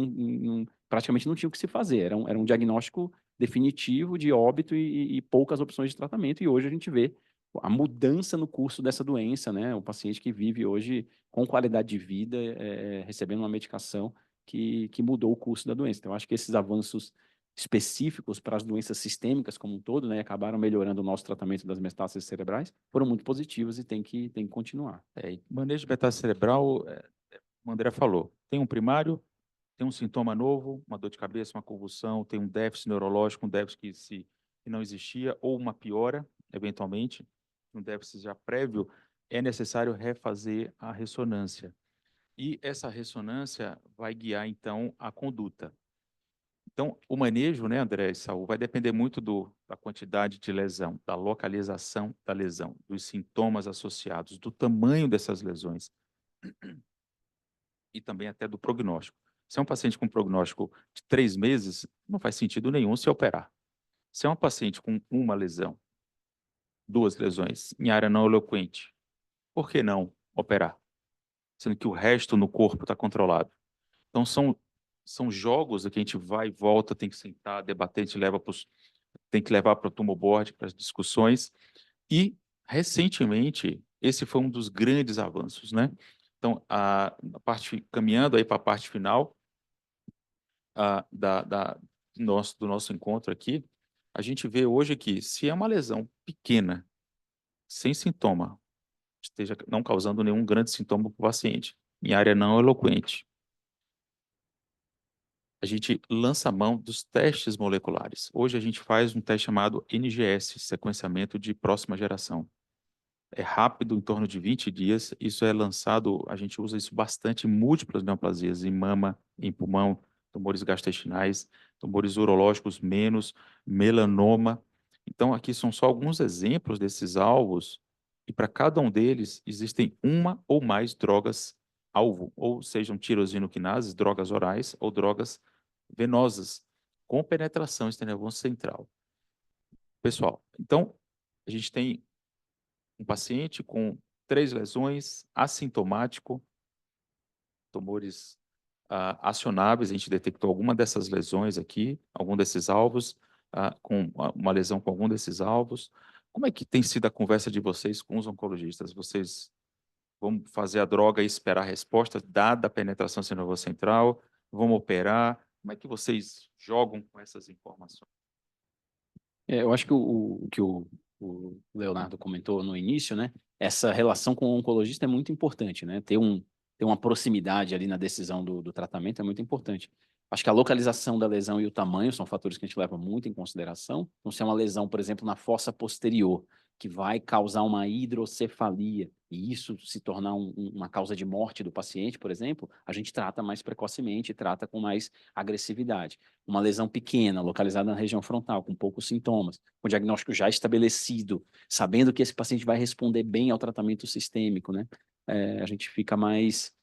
praticamente não tinha o que se fazer. Era um diagnóstico definitivo de óbito e poucas opções de tratamento. E hoje a gente vê a mudança no curso dessa doença, né? O paciente que vive hoje com qualidade de vida, recebendo uma medicação que mudou o curso da doença. Então, acho que esses avanços específicos para as doenças sistêmicas como um todo, né, acabaram melhorando o nosso tratamento das metástases cerebrais, foram muito positivos e tem que continuar. Manejo de metástase cerebral, o André falou, tem um primário, tem um sintoma novo, uma dor de cabeça, uma convulsão, tem um déficit neurológico, um déficit que não existia, ou uma piora, eventualmente, um déficit já prévio, é necessário refazer a ressonância. E essa ressonância vai guiar, então, a conduta. Então, o manejo, né, André e Saul, vai depender muito da quantidade de lesão, da localização da lesão, dos sintomas associados, do tamanho dessas lesões e também até do prognóstico. Se é um paciente com prognóstico de 3 meses, não faz sentido nenhum se operar. Se é um paciente com uma lesão, 2 lesões em área não eloquente, por que não operar? Sendo que o resto no corpo está controlado. Então, são jogos que a gente vai e volta, tem que sentar, debater, a gente tem que levar para o tumor board, para as discussões. E, recentemente, esse foi um dos grandes avanços, né? Então, caminhando aí para a parte final do nosso encontro aqui, a gente vê hoje que, se é uma lesão pequena, sem sintoma, esteja não causando nenhum grande sintoma para o paciente, em área não eloquente, a gente lança a mão dos testes moleculares. Hoje a gente faz um teste chamado NGS, sequenciamento de próxima geração. É rápido, em torno de 20 dias. Isso é lançado, a gente usa isso bastante em múltiplas neoplasias, em mama, em pulmão, tumores gastrointestinais, tumores urológicos menos, melanoma. Então, aqui são só alguns exemplos desses alvos, e para cada um deles existem uma ou mais drogas alvo, ou sejam tirosinoquinases, drogas orais, ou drogas venosas, com penetração extranervoso central. Pessoal, então, a gente tem um paciente com 3 lesões, assintomático, tumores acionáveis, a gente detectou alguma dessas lesões aqui, algum desses alvos, com uma lesão com algum desses alvos. Como é que tem sido a conversa de vocês com os oncologistas? Vocês vão fazer a droga e esperar a resposta, dada a penetração extranervoso central? Vão operar? Como é que vocês jogam com essas informações? Eu acho que o que o Leonardo comentou no início, né? Essa relação com o oncologista é muito importante, né? Ter uma proximidade ali na decisão do tratamento é muito importante. Acho que a localização da lesão e o tamanho são fatores que a gente leva muito em consideração. Então, se é uma lesão, por exemplo, na fossa posterior, que vai causar uma hidrocefalia, e isso se tornar uma causa de morte do paciente, por exemplo, a gente trata mais precocemente, trata com mais agressividade. Uma lesão pequena, localizada na região frontal, com poucos sintomas, com diagnóstico já estabelecido, sabendo que esse paciente vai responder bem ao tratamento sistêmico, né? A gente fica mais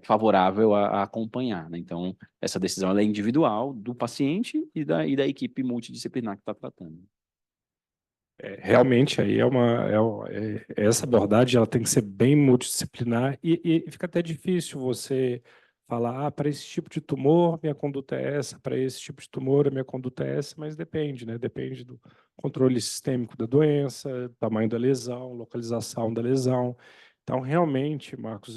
favorável a acompanhar, né? Então, essa decisão ela é individual do paciente e da equipe multidisciplinar que está tratando. Realmente, aí essa abordagem ela tem que ser bem multidisciplinar e fica até difícil você falar, para esse tipo de tumor, minha conduta é essa, para esse tipo de tumor, a minha conduta é essa, mas depende, né? Depende do controle sistêmico da doença, tamanho da lesão, localização da lesão. Então, realmente, Marcos,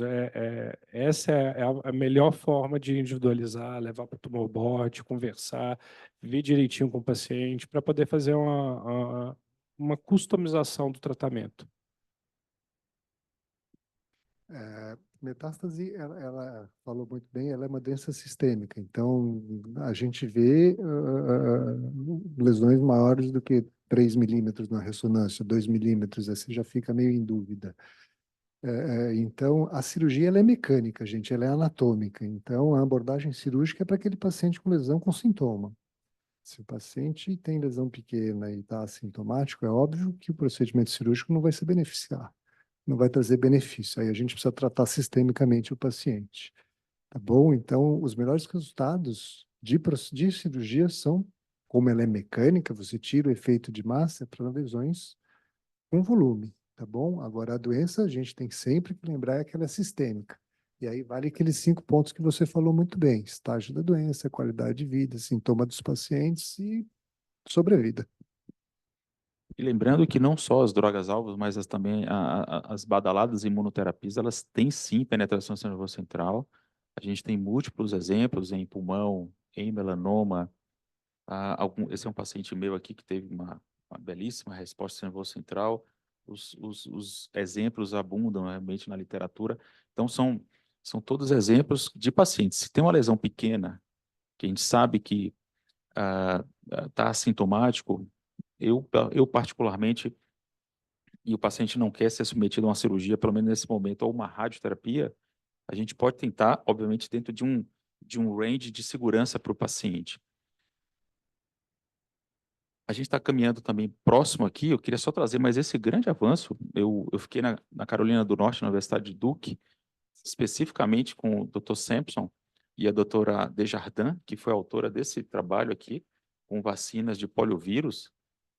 essa é a melhor forma de individualizar, levar para o tumor board, conversar, ver direitinho com o paciente, para poder fazer uma customização do tratamento. metástase, ela falou muito bem, ela é uma doença sistêmica. Então, a gente vê lesões maiores do que 3 milímetros na ressonância, 2 milímetros, aí você já fica meio em dúvida. Então, a cirurgia ela é mecânica, gente, ela é anatômica. Então, a abordagem cirúrgica é para aquele paciente com lesão com sintoma. Se o paciente tem lesão pequena e está assintomático, é óbvio que o procedimento cirúrgico não vai se beneficiar, não vai trazer benefício. Aí a gente precisa tratar sistemicamente o paciente, tá bom? Então, os melhores resultados de cirurgia são, como ela é mecânica, você tira o efeito de massa para lesões com volume, tá bom? Agora, a doença, a gente tem sempre que lembrar que ela é sistêmica. E aí vale aqueles 5 pontos que você falou muito bem: estágio da doença, qualidade de vida, sintoma dos pacientes e sobrevida. E lembrando que não só as drogas-alvos, mas também as badaladas imunoterapias, elas têm sim penetração no sistema nervoso central. A gente tem múltiplos exemplos em pulmão, em melanoma. Esse é um paciente meu aqui que teve uma belíssima resposta no sistema nervoso central. Os exemplos abundam realmente na literatura. Então, são todos exemplos de pacientes. Se tem uma lesão pequena, que a gente sabe que está assintomático, eu particularmente, e o paciente não quer ser submetido a uma cirurgia, pelo menos nesse momento, ou uma radioterapia, a gente pode tentar, obviamente, dentro de um range de segurança para o paciente. A gente está caminhando também próximo aqui, eu queria só trazer mais esse grande avanço. Eu fiquei na Carolina do Norte, na Universidade de Duke, especificamente com o Dr. Sampson e a doutora Desjardins, que foi a autora desse trabalho aqui, com vacinas de poliovírus,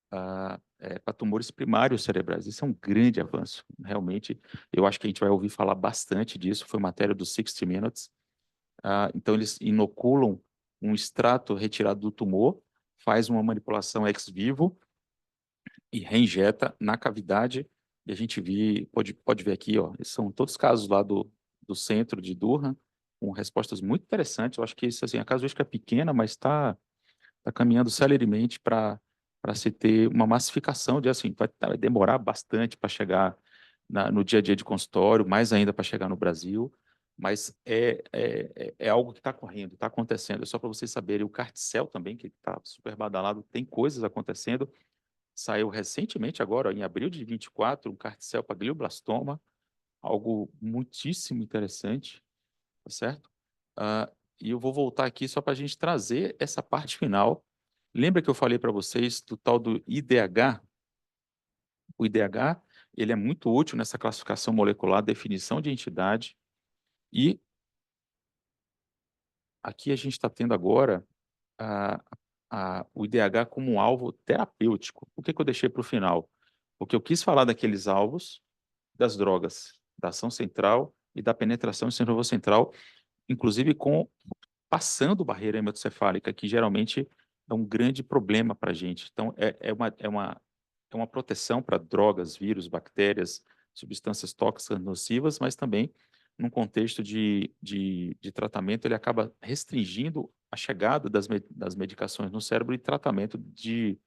para tumores primários cerebrais. Isso é um grande avanço. Realmente, eu acho que a gente vai ouvir falar bastante disso. Foi matéria do 60 Minutes. Então, eles inoculam um extrato retirado do tumor, faz uma manipulação ex vivo e reinjeta na cavidade. E a gente pode ver aqui, ó, são todos casos lá do centro de Durham, com respostas muito interessantes. Eu acho que isso, assim, a casuística é pequena, mas está caminhando celeremente para se ter uma massificação de, assim, vai demorar bastante para chegar no dia a dia de consultório, mais ainda para chegar no Brasil, mas é algo que está correndo, está acontecendo. É só para vocês saberem, o Carticel também, que está super badalado, tem coisas acontecendo. Saiu recentemente, agora, em abril de 24, um Carticel para glioblastoma, algo muitíssimo interessante, tá certo? E eu vou voltar aqui só para a gente trazer essa parte final. Lembra que eu falei para vocês do tal do IDH? O IDH, ele é muito útil nessa classificação molecular, definição de entidade, e aqui a gente está tendo agora o IDH como um alvo terapêutico. Por que eu deixei para o final? Porque eu quis falar daqueles alvos das drogas, da ação central e da penetração no central, inclusive passando barreira hematocefálica, que geralmente é um grande problema para a gente. Então, é uma proteção para drogas, vírus, bactérias, substâncias tóxicas nocivas, mas também, num contexto de tratamento, ele acaba restringindo a chegada das medicações no cérebro e tratamento de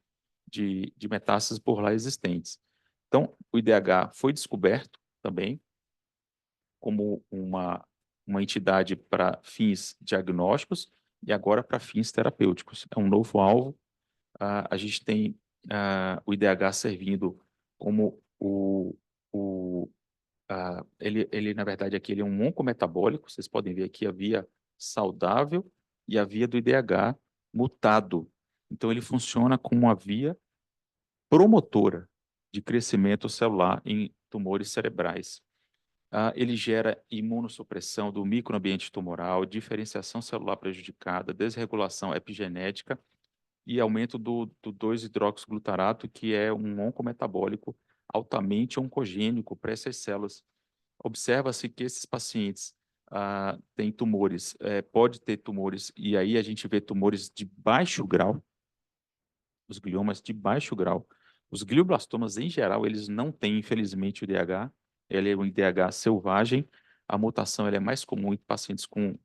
metástases por lá existentes. Então, o IDH foi descoberto também como uma entidade para fins diagnósticos e agora para fins terapêuticos. É um novo alvo. A gente tem o IDH servindo como ele, na verdade, aqui ele é um oncometabólico. Vocês podem ver aqui a via saudável e a via do IDH mutado. Então, ele funciona como uma via promotora de crescimento celular em tumores cerebrais. Ele gera imunossupressão do microambiente tumoral, diferenciação celular prejudicada, desregulação epigenética e aumento do 2-hidroxiglutarato, que é um oncometabólico altamente oncogênico para essas células. Observa-se que esses pacientes têm tumores, pode ter tumores, e aí a gente vê tumores de baixo grau, os gliomas de baixo grau. Os glioblastomas, em geral, eles não têm, infelizmente, o IDH. Ele é um IDH selvagem. A mutação ela é mais comum em pacientes com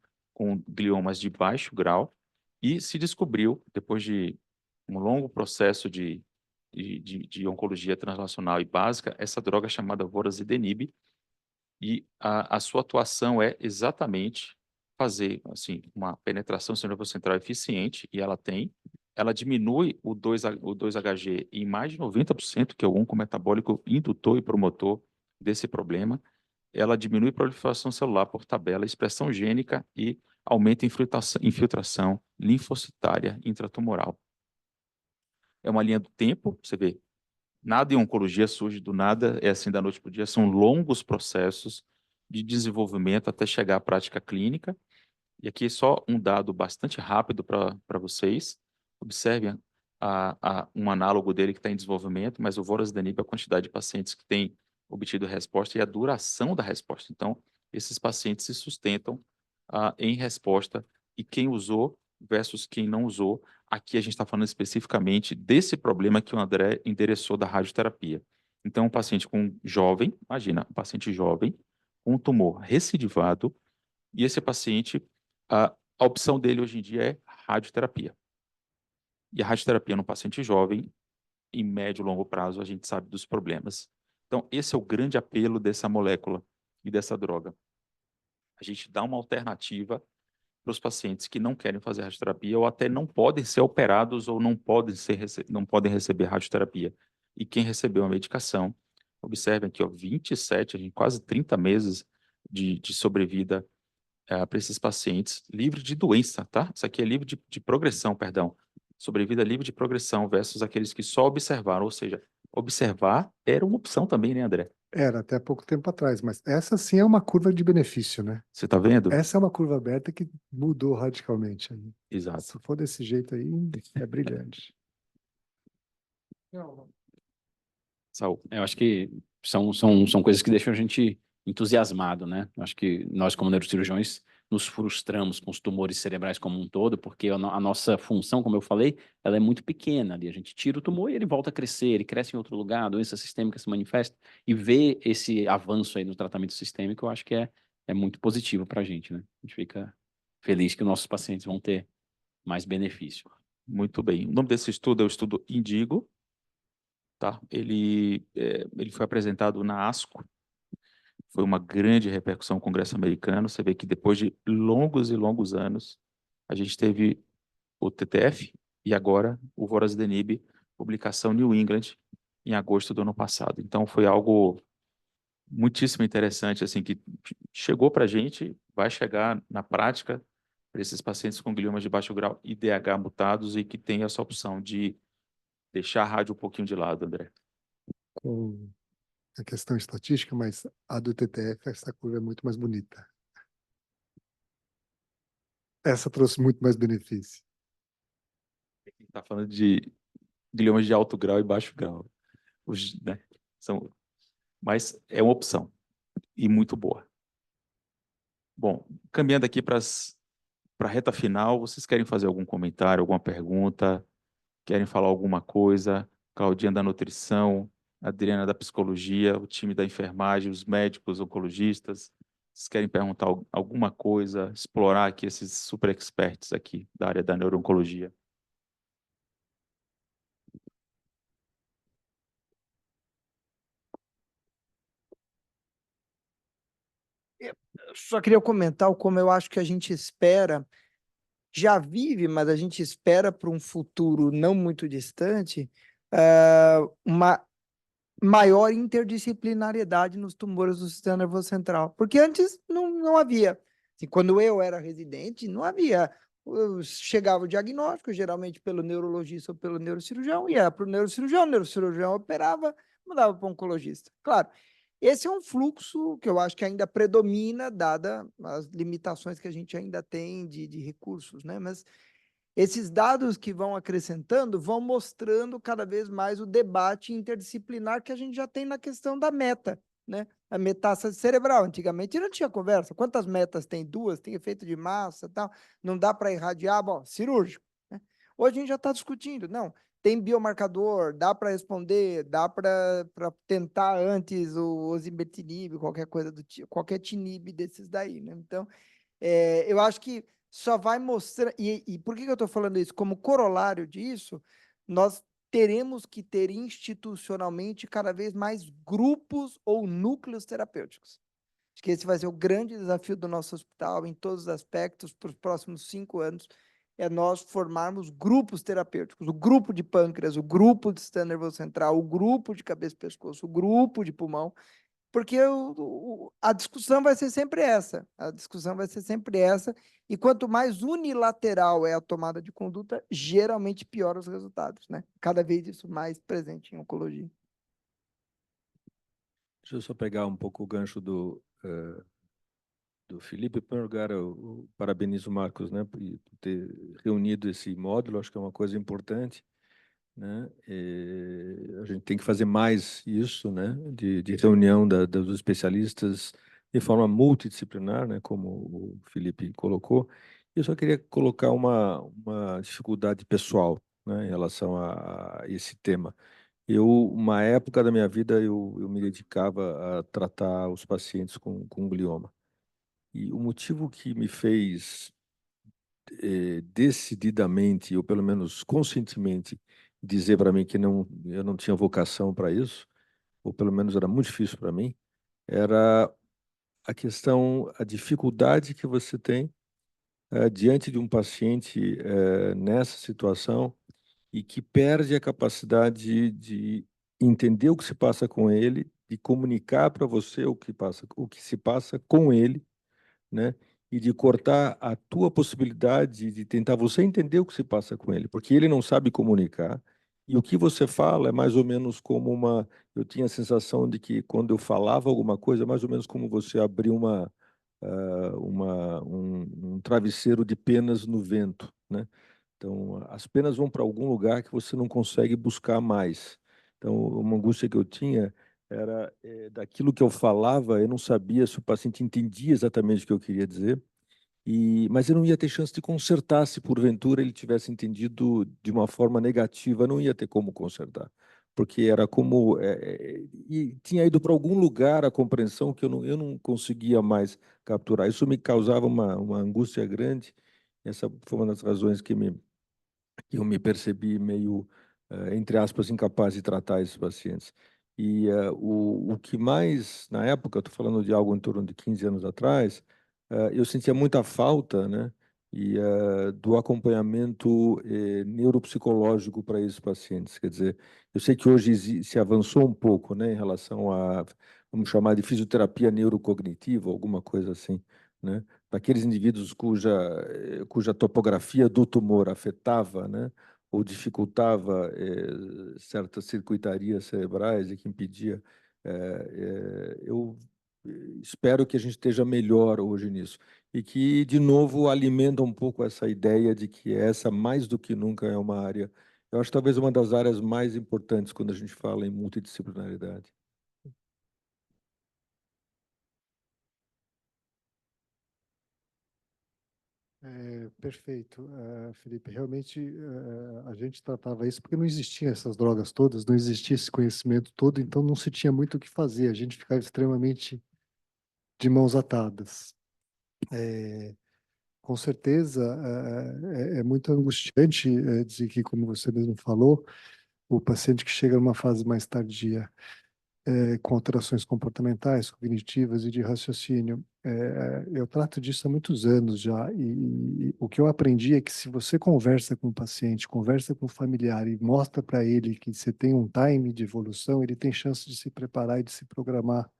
gliomas de baixo grau. E se descobriu, depois de um longo processo de oncologia translacional e básica, essa droga chamada vorasidenib. E a sua atuação é exatamente fazer, assim, uma penetração central eficiente, e ela tem. Ela diminui o 2-HG em mais de 90%, que é o oncometabólico indutor e promotor desse problema. Ela diminui a proliferação celular por tabela, expressão gênica e aumenta a infiltração linfocitária intratumoral. É uma linha do tempo, você vê, nada em oncologia surge do nada, é assim da noite para o dia, são longos processos de desenvolvimento até chegar à prática clínica. E aqui só um dado bastante rápido para vocês. Observem um análogo dele que está em desenvolvimento, mas o vorasidenib, a quantidade de pacientes que têm obtido resposta e a duração da resposta. Então, esses pacientes se sustentam em resposta, e quem usou versus quem não usou. Aqui a gente está falando especificamente desse problema que o André endereçou da radioterapia. Então, um paciente jovem, imagina, um paciente jovem, com um tumor recidivado, e esse paciente, a opção dele hoje em dia é radioterapia. E a radioterapia no paciente jovem, em médio e longo prazo, a gente sabe dos problemas. Então, esse é o grande apelo dessa molécula e dessa droga. A gente dá uma alternativa para os pacientes que não querem fazer radioterapia ou até não podem ser operados ou não podem receber radioterapia. E quem recebeu a medicação, observem aqui, ó, 27, quase 30 meses de sobrevida para esses pacientes, livre de doença, tá? Isso aqui é livre de progressão, perdão. Sobrevida livre de progressão versus aqueles que só observaram, ou seja, observar era uma opção também, né, André? Era até pouco tempo atrás, mas essa sim é uma curva de benefício, né? Você está vendo? Essa é uma curva aberta que mudou radicalmente aí. Exato. Se for desse jeito aí, é brilhante. Saúl. Eu acho que são coisas que deixam a gente entusiasmado, né? Eu acho que nós, como neurocirurgiões, nos frustramos com os tumores cerebrais como um todo, porque a nossa função, como eu falei, ela é muito pequena ali. A gente tira o tumor e ele volta a crescer, ele cresce em outro lugar, a doença sistêmica se manifesta, e ver esse avanço aí no tratamento sistêmico, eu acho que é muito positivo para a gente, né? A gente fica feliz que os nossos pacientes vão ter mais benefício. Muito bem. O nome desse estudo é o estudo INDIGO, tá? Ele foi apresentado na ASCO, foi uma grande repercussão no Congresso americano. Você vê que depois de longos e longos anos, a gente teve o TTF e agora o vorasidenib, publicação New England, em agosto do ano passado. Então, foi algo muitíssimo interessante, assim, que chegou para a gente, vai chegar na prática para esses pacientes com gliomas de baixo grau IDH mutados e que tem essa opção de deixar a rádio um pouquinho de lado, André. Com a questão estatística, mas a do TTF, essa curva é muito mais bonita. Essa trouxe muito mais benefício. Está falando de gliomas de alto grau e baixo grau. Né, mas é uma opção e muito boa. Bom, caminhando aqui para a reta final, vocês querem fazer algum comentário, alguma pergunta? Querem falar alguma coisa? Claudinha da nutrição, Adriana da psicologia, o time da enfermagem, os médicos, oncologistas. Vocês querem perguntar alguma coisa, explorar aqui esses super experts aqui da área da neuro-oncologia? Só queria comentar como eu acho que a gente espera, já vive, mas a gente espera para um futuro não muito distante, uma maior interdisciplinariedade nos tumores do sistema nervoso central. Porque antes não havia. Assim, quando eu era residente, não havia. Chegava o diagnóstico, geralmente pelo neurologista ou pelo neurocirurgião, ia para o neurocirurgião operava, mandava para o oncologista. Claro, esse é um fluxo que eu acho que ainda predomina, dada as limitações que a gente ainda tem de recursos, né? Mas esses dados que vão acrescentando vão mostrando cada vez mais o debate interdisciplinar que a gente já tem na questão da meta, né? A metástase cerebral. Antigamente não tinha conversa. Quantas metas tem? 2? Tem efeito de massa, tal. Não dá para irradiar, bom, cirúrgico, né? Hoje a gente já está discutindo. Não, tem biomarcador, dá para responder, dá para tentar antes o osimertinib, qualquer coisa do tipo, qualquer tinib desses daí, né? Então, eu acho que só vai mostrar. E por que eu estou falando isso? Como corolário disso, nós teremos que ter institucionalmente cada vez mais grupos ou núcleos terapêuticos. Acho que esse vai ser o grande desafio do nosso hospital em todos os aspectos para os próximos 5 anos, é nós formarmos grupos terapêuticos, o grupo de pâncreas, o grupo de sistema nervoso central, o grupo de cabeça e pescoço, o grupo de pulmão, porque a discussão vai ser sempre essa, a discussão vai ser sempre essa, e quanto mais unilateral é a tomada de conduta, geralmente piora os resultados, né? Cada vez isso mais presente em oncologia. Deixa eu só pegar um pouco o gancho do Felipe. Em primeiro lugar, eu parabenizo o Marcos, né, por ter reunido esse módulo. Acho que é uma coisa importante, né? A gente tem que fazer mais isso, né, de reunião dos especialistas de forma multidisciplinar, né, como o Felipe colocou. Eu só queria colocar uma dificuldade pessoal, né, em relação a esse tema. Uma época da minha vida, eu me dedicava a tratar os pacientes com glioma. E o motivo que me fez decididamente, ou pelo menos conscientemente, dizer para mim que eu não tinha vocação para isso, ou pelo menos era muito difícil para mim, era a dificuldade que você tem diante de um paciente nessa situação e que perde a capacidade de entender o que se passa com ele, de comunicar para você o que se passa com ele, né? E de cortar a tua possibilidade de tentar você entender o que se passa com ele, porque ele não sabe comunicar. E o que você fala é mais ou menos como eu tinha a sensação de que quando eu falava alguma coisa, é mais ou menos como você abrir um travesseiro de penas no vento, né? Então, as penas vão para algum lugar que você não consegue buscar mais. Então, uma angústia que eu tinha era daquilo que eu falava, eu não sabia se o paciente entendia exatamente o que eu queria dizer, mas eu não ia ter chance de consertar se porventura ele tivesse entendido de uma forma negativa, não ia ter como consertar, porque era como e tinha ido para algum lugar a compreensão que eu não conseguia mais capturar. Isso me causava uma angústia grande. Essa foi uma das razões que eu me percebi meio, entre aspas, incapaz de tratar esses pacientes. E o que mais, na época, estou falando de algo em torno de 15 anos atrás, eu sentia muita falta, né, do acompanhamento neuropsicológico para esses pacientes. Quer dizer, eu sei que hoje se avançou um pouco, né, em relação vamos chamar de fisioterapia neurocognitiva, alguma coisa assim, né, para aqueles indivíduos cuja topografia do tumor afetava, né, ou dificultava certas circuitarias cerebrais e que impedia. Eu espero que a gente esteja melhor hoje nisso e que, de novo, alimenta um pouco essa ideia de que essa, mais do que nunca, é uma área, eu acho talvez uma das áreas mais importantes quando a gente fala em multidisciplinaridade. Perfeito, Felipe. Realmente, a gente tratava isso porque não existiam essas drogas todas, não existia esse conhecimento todo, então não se tinha muito o que fazer. A gente ficava extremamente de mãos atadas. Com certeza, é muito angustiante dizer que, como você mesmo falou, o paciente que chega numa fase mais tardia, com alterações comportamentais, cognitivas e de raciocínio. Eu trato disso há muitos anos já, e o que eu aprendi é que se você conversa com o paciente, conversa com o familiar e mostra para ele que você tem um time de evolução, ele tem chance de se preparar e de se programar.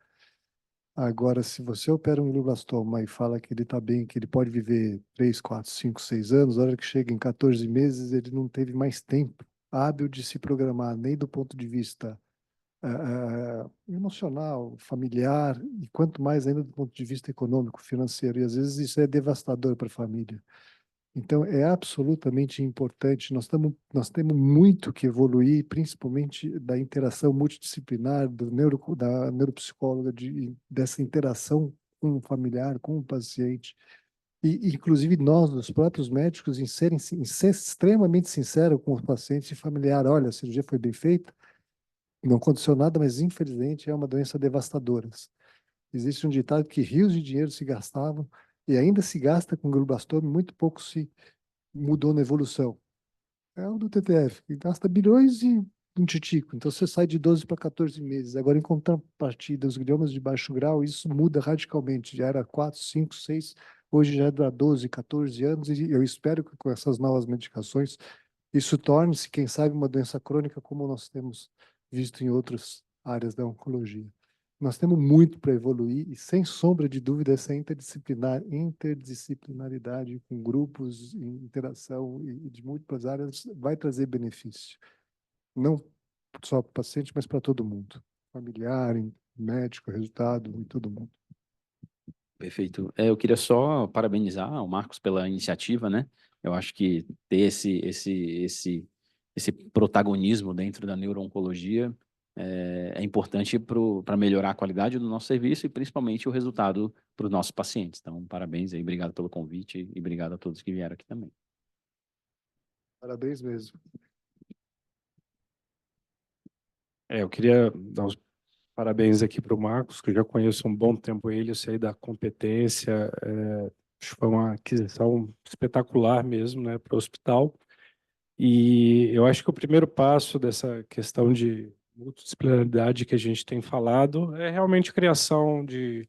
Agora, se você opera um glioblastoma e fala que ele está bem, que ele pode viver 3, 4, 5, 6 anos, na hora que chega em 14 meses, ele não teve mais tempo hábil de se programar, nem do ponto de vista emocional, familiar, e quanto mais ainda do ponto de vista econômico, financeiro. E às vezes isso é devastador para a família. Então, é absolutamente importante. Nós temos muito que evoluir, principalmente da interação multidisciplinar, da neuropsicóloga, dessa interação com o familiar, com o paciente. E, inclusive, nós, os próprios médicos, em ser extremamente sinceros com o paciente e familiar. Olha, a cirurgia foi bem feita, não aconteceu nada, mas infelizmente é uma doença devastadora. Existe um ditado que rios de dinheiro se gastavam e ainda se gasta com glioblastoma, muito pouco se mudou na evolução. É o do TTF, que gasta bilhões e um titico. Então, você sai de 12 para 14 meses. Agora, em contrapartida, os gliomas de baixo grau, isso muda radicalmente. Já era 4, 5, 6, hoje já é para 12, 14 anos, e eu espero que com essas novas medicações, isso torne-se, quem sabe, uma doença crônica, como nós temos visto em outras áreas da oncologia. Nós temos muito para evoluir e, sem sombra de dúvida, essa interdisciplinaridade com grupos, interação e de múltiplas áreas vai trazer benefício. Não só para o paciente, mas para todo mundo. Familiar, médico, resultado e todo mundo. Perfeito. Eu queria só parabenizar o Marcos pela iniciativa, né? Eu acho que ter esse protagonismo dentro da neuro-oncologia é importante para melhorar a qualidade do nosso serviço e principalmente o resultado para os nossos pacientes. Então, parabéns aí, obrigado pelo convite e obrigado a todos que vieram aqui também. Parabéns mesmo. Eu queria dar os parabéns aqui para o Marcos, que eu já conheço há um bom tempo ele, eu sei da competência, acho que foi uma aquisição espetacular mesmo, né, para o hospital. E eu acho que o primeiro passo dessa questão de multidisciplinaridade que a gente tem falado é realmente a criação de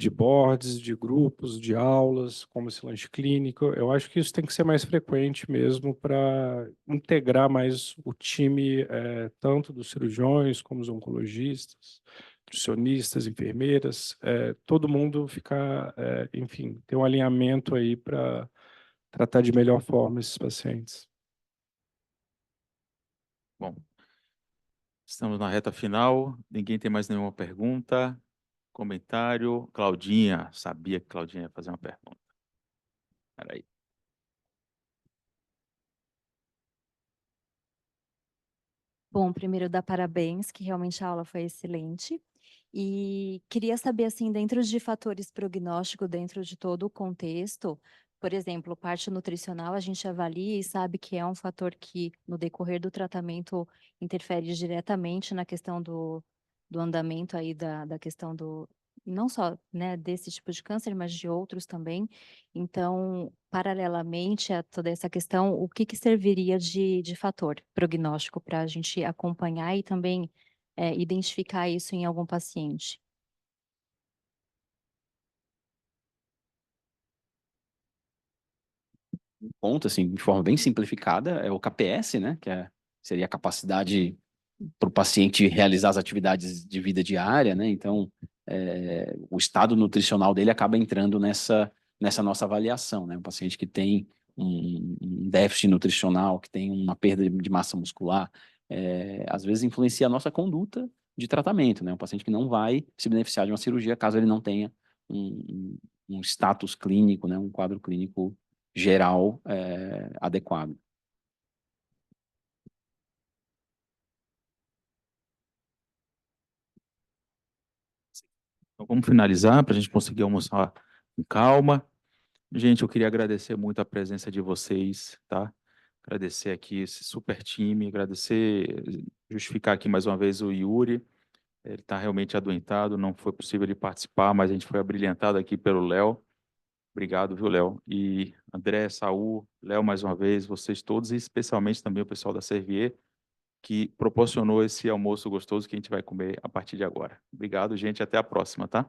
boards, de grupos, de aulas, como esse lanche clínico. Eu acho que isso tem que ser mais frequente mesmo para integrar mais o time, tanto dos cirurgiões como os oncologistas, nutricionistas, enfermeiras, todo mundo ficar, enfim, ter um alinhamento aí para tratar de melhor forma esses pacientes. Bom, estamos na reta final. Ninguém tem mais nenhuma pergunta, comentário? Claudinha, sabia que Claudinha ia fazer uma pergunta. Espera aí. Bom, primeiro dar parabéns, que realmente a aula foi excelente. E queria saber, assim, dentro de fatores prognósticos, dentro de todo o contexto, por exemplo, parte nutricional, a gente avalia e sabe que é um fator que, no decorrer do tratamento, interfere diretamente na questão do andamento aí da questão do, não só, né, desse tipo de câncer, mas de outros também. Então, paralelamente a toda essa questão, o que serviria de fator prognóstico para a gente acompanhar e também identificar isso em algum paciente? Ponto, assim, de forma bem simplificada, é o KPS, né? Seria a capacidade para o paciente realizar as atividades de vida diária, né? Então, o estado nutricional dele acaba entrando nessa nossa avaliação, né? Um paciente que tem um déficit nutricional, que tem uma perda de massa muscular, às vezes influencia a nossa conduta de tratamento, né? Um paciente que não vai se beneficiar de uma cirurgia caso ele não tenha um status clínico, né? Um quadro clínico geral adequado. Então, vamos finalizar para a gente conseguir almoçar com calma. Gente, eu queria agradecer muito a presença de vocês, tá? Agradecer aqui esse super time, justificar aqui mais uma vez o Yuri. Ele está realmente adoentado, não foi possível ele participar, mas a gente foi abrilhantado aqui pelo Léo. Obrigado, viu, Léo? E André, Saul, Léo, mais uma vez, vocês todos, e especialmente também o pessoal da Servier, que proporcionou esse almoço gostoso que a gente vai comer a partir de agora. Obrigado, gente. Até a próxima, tá?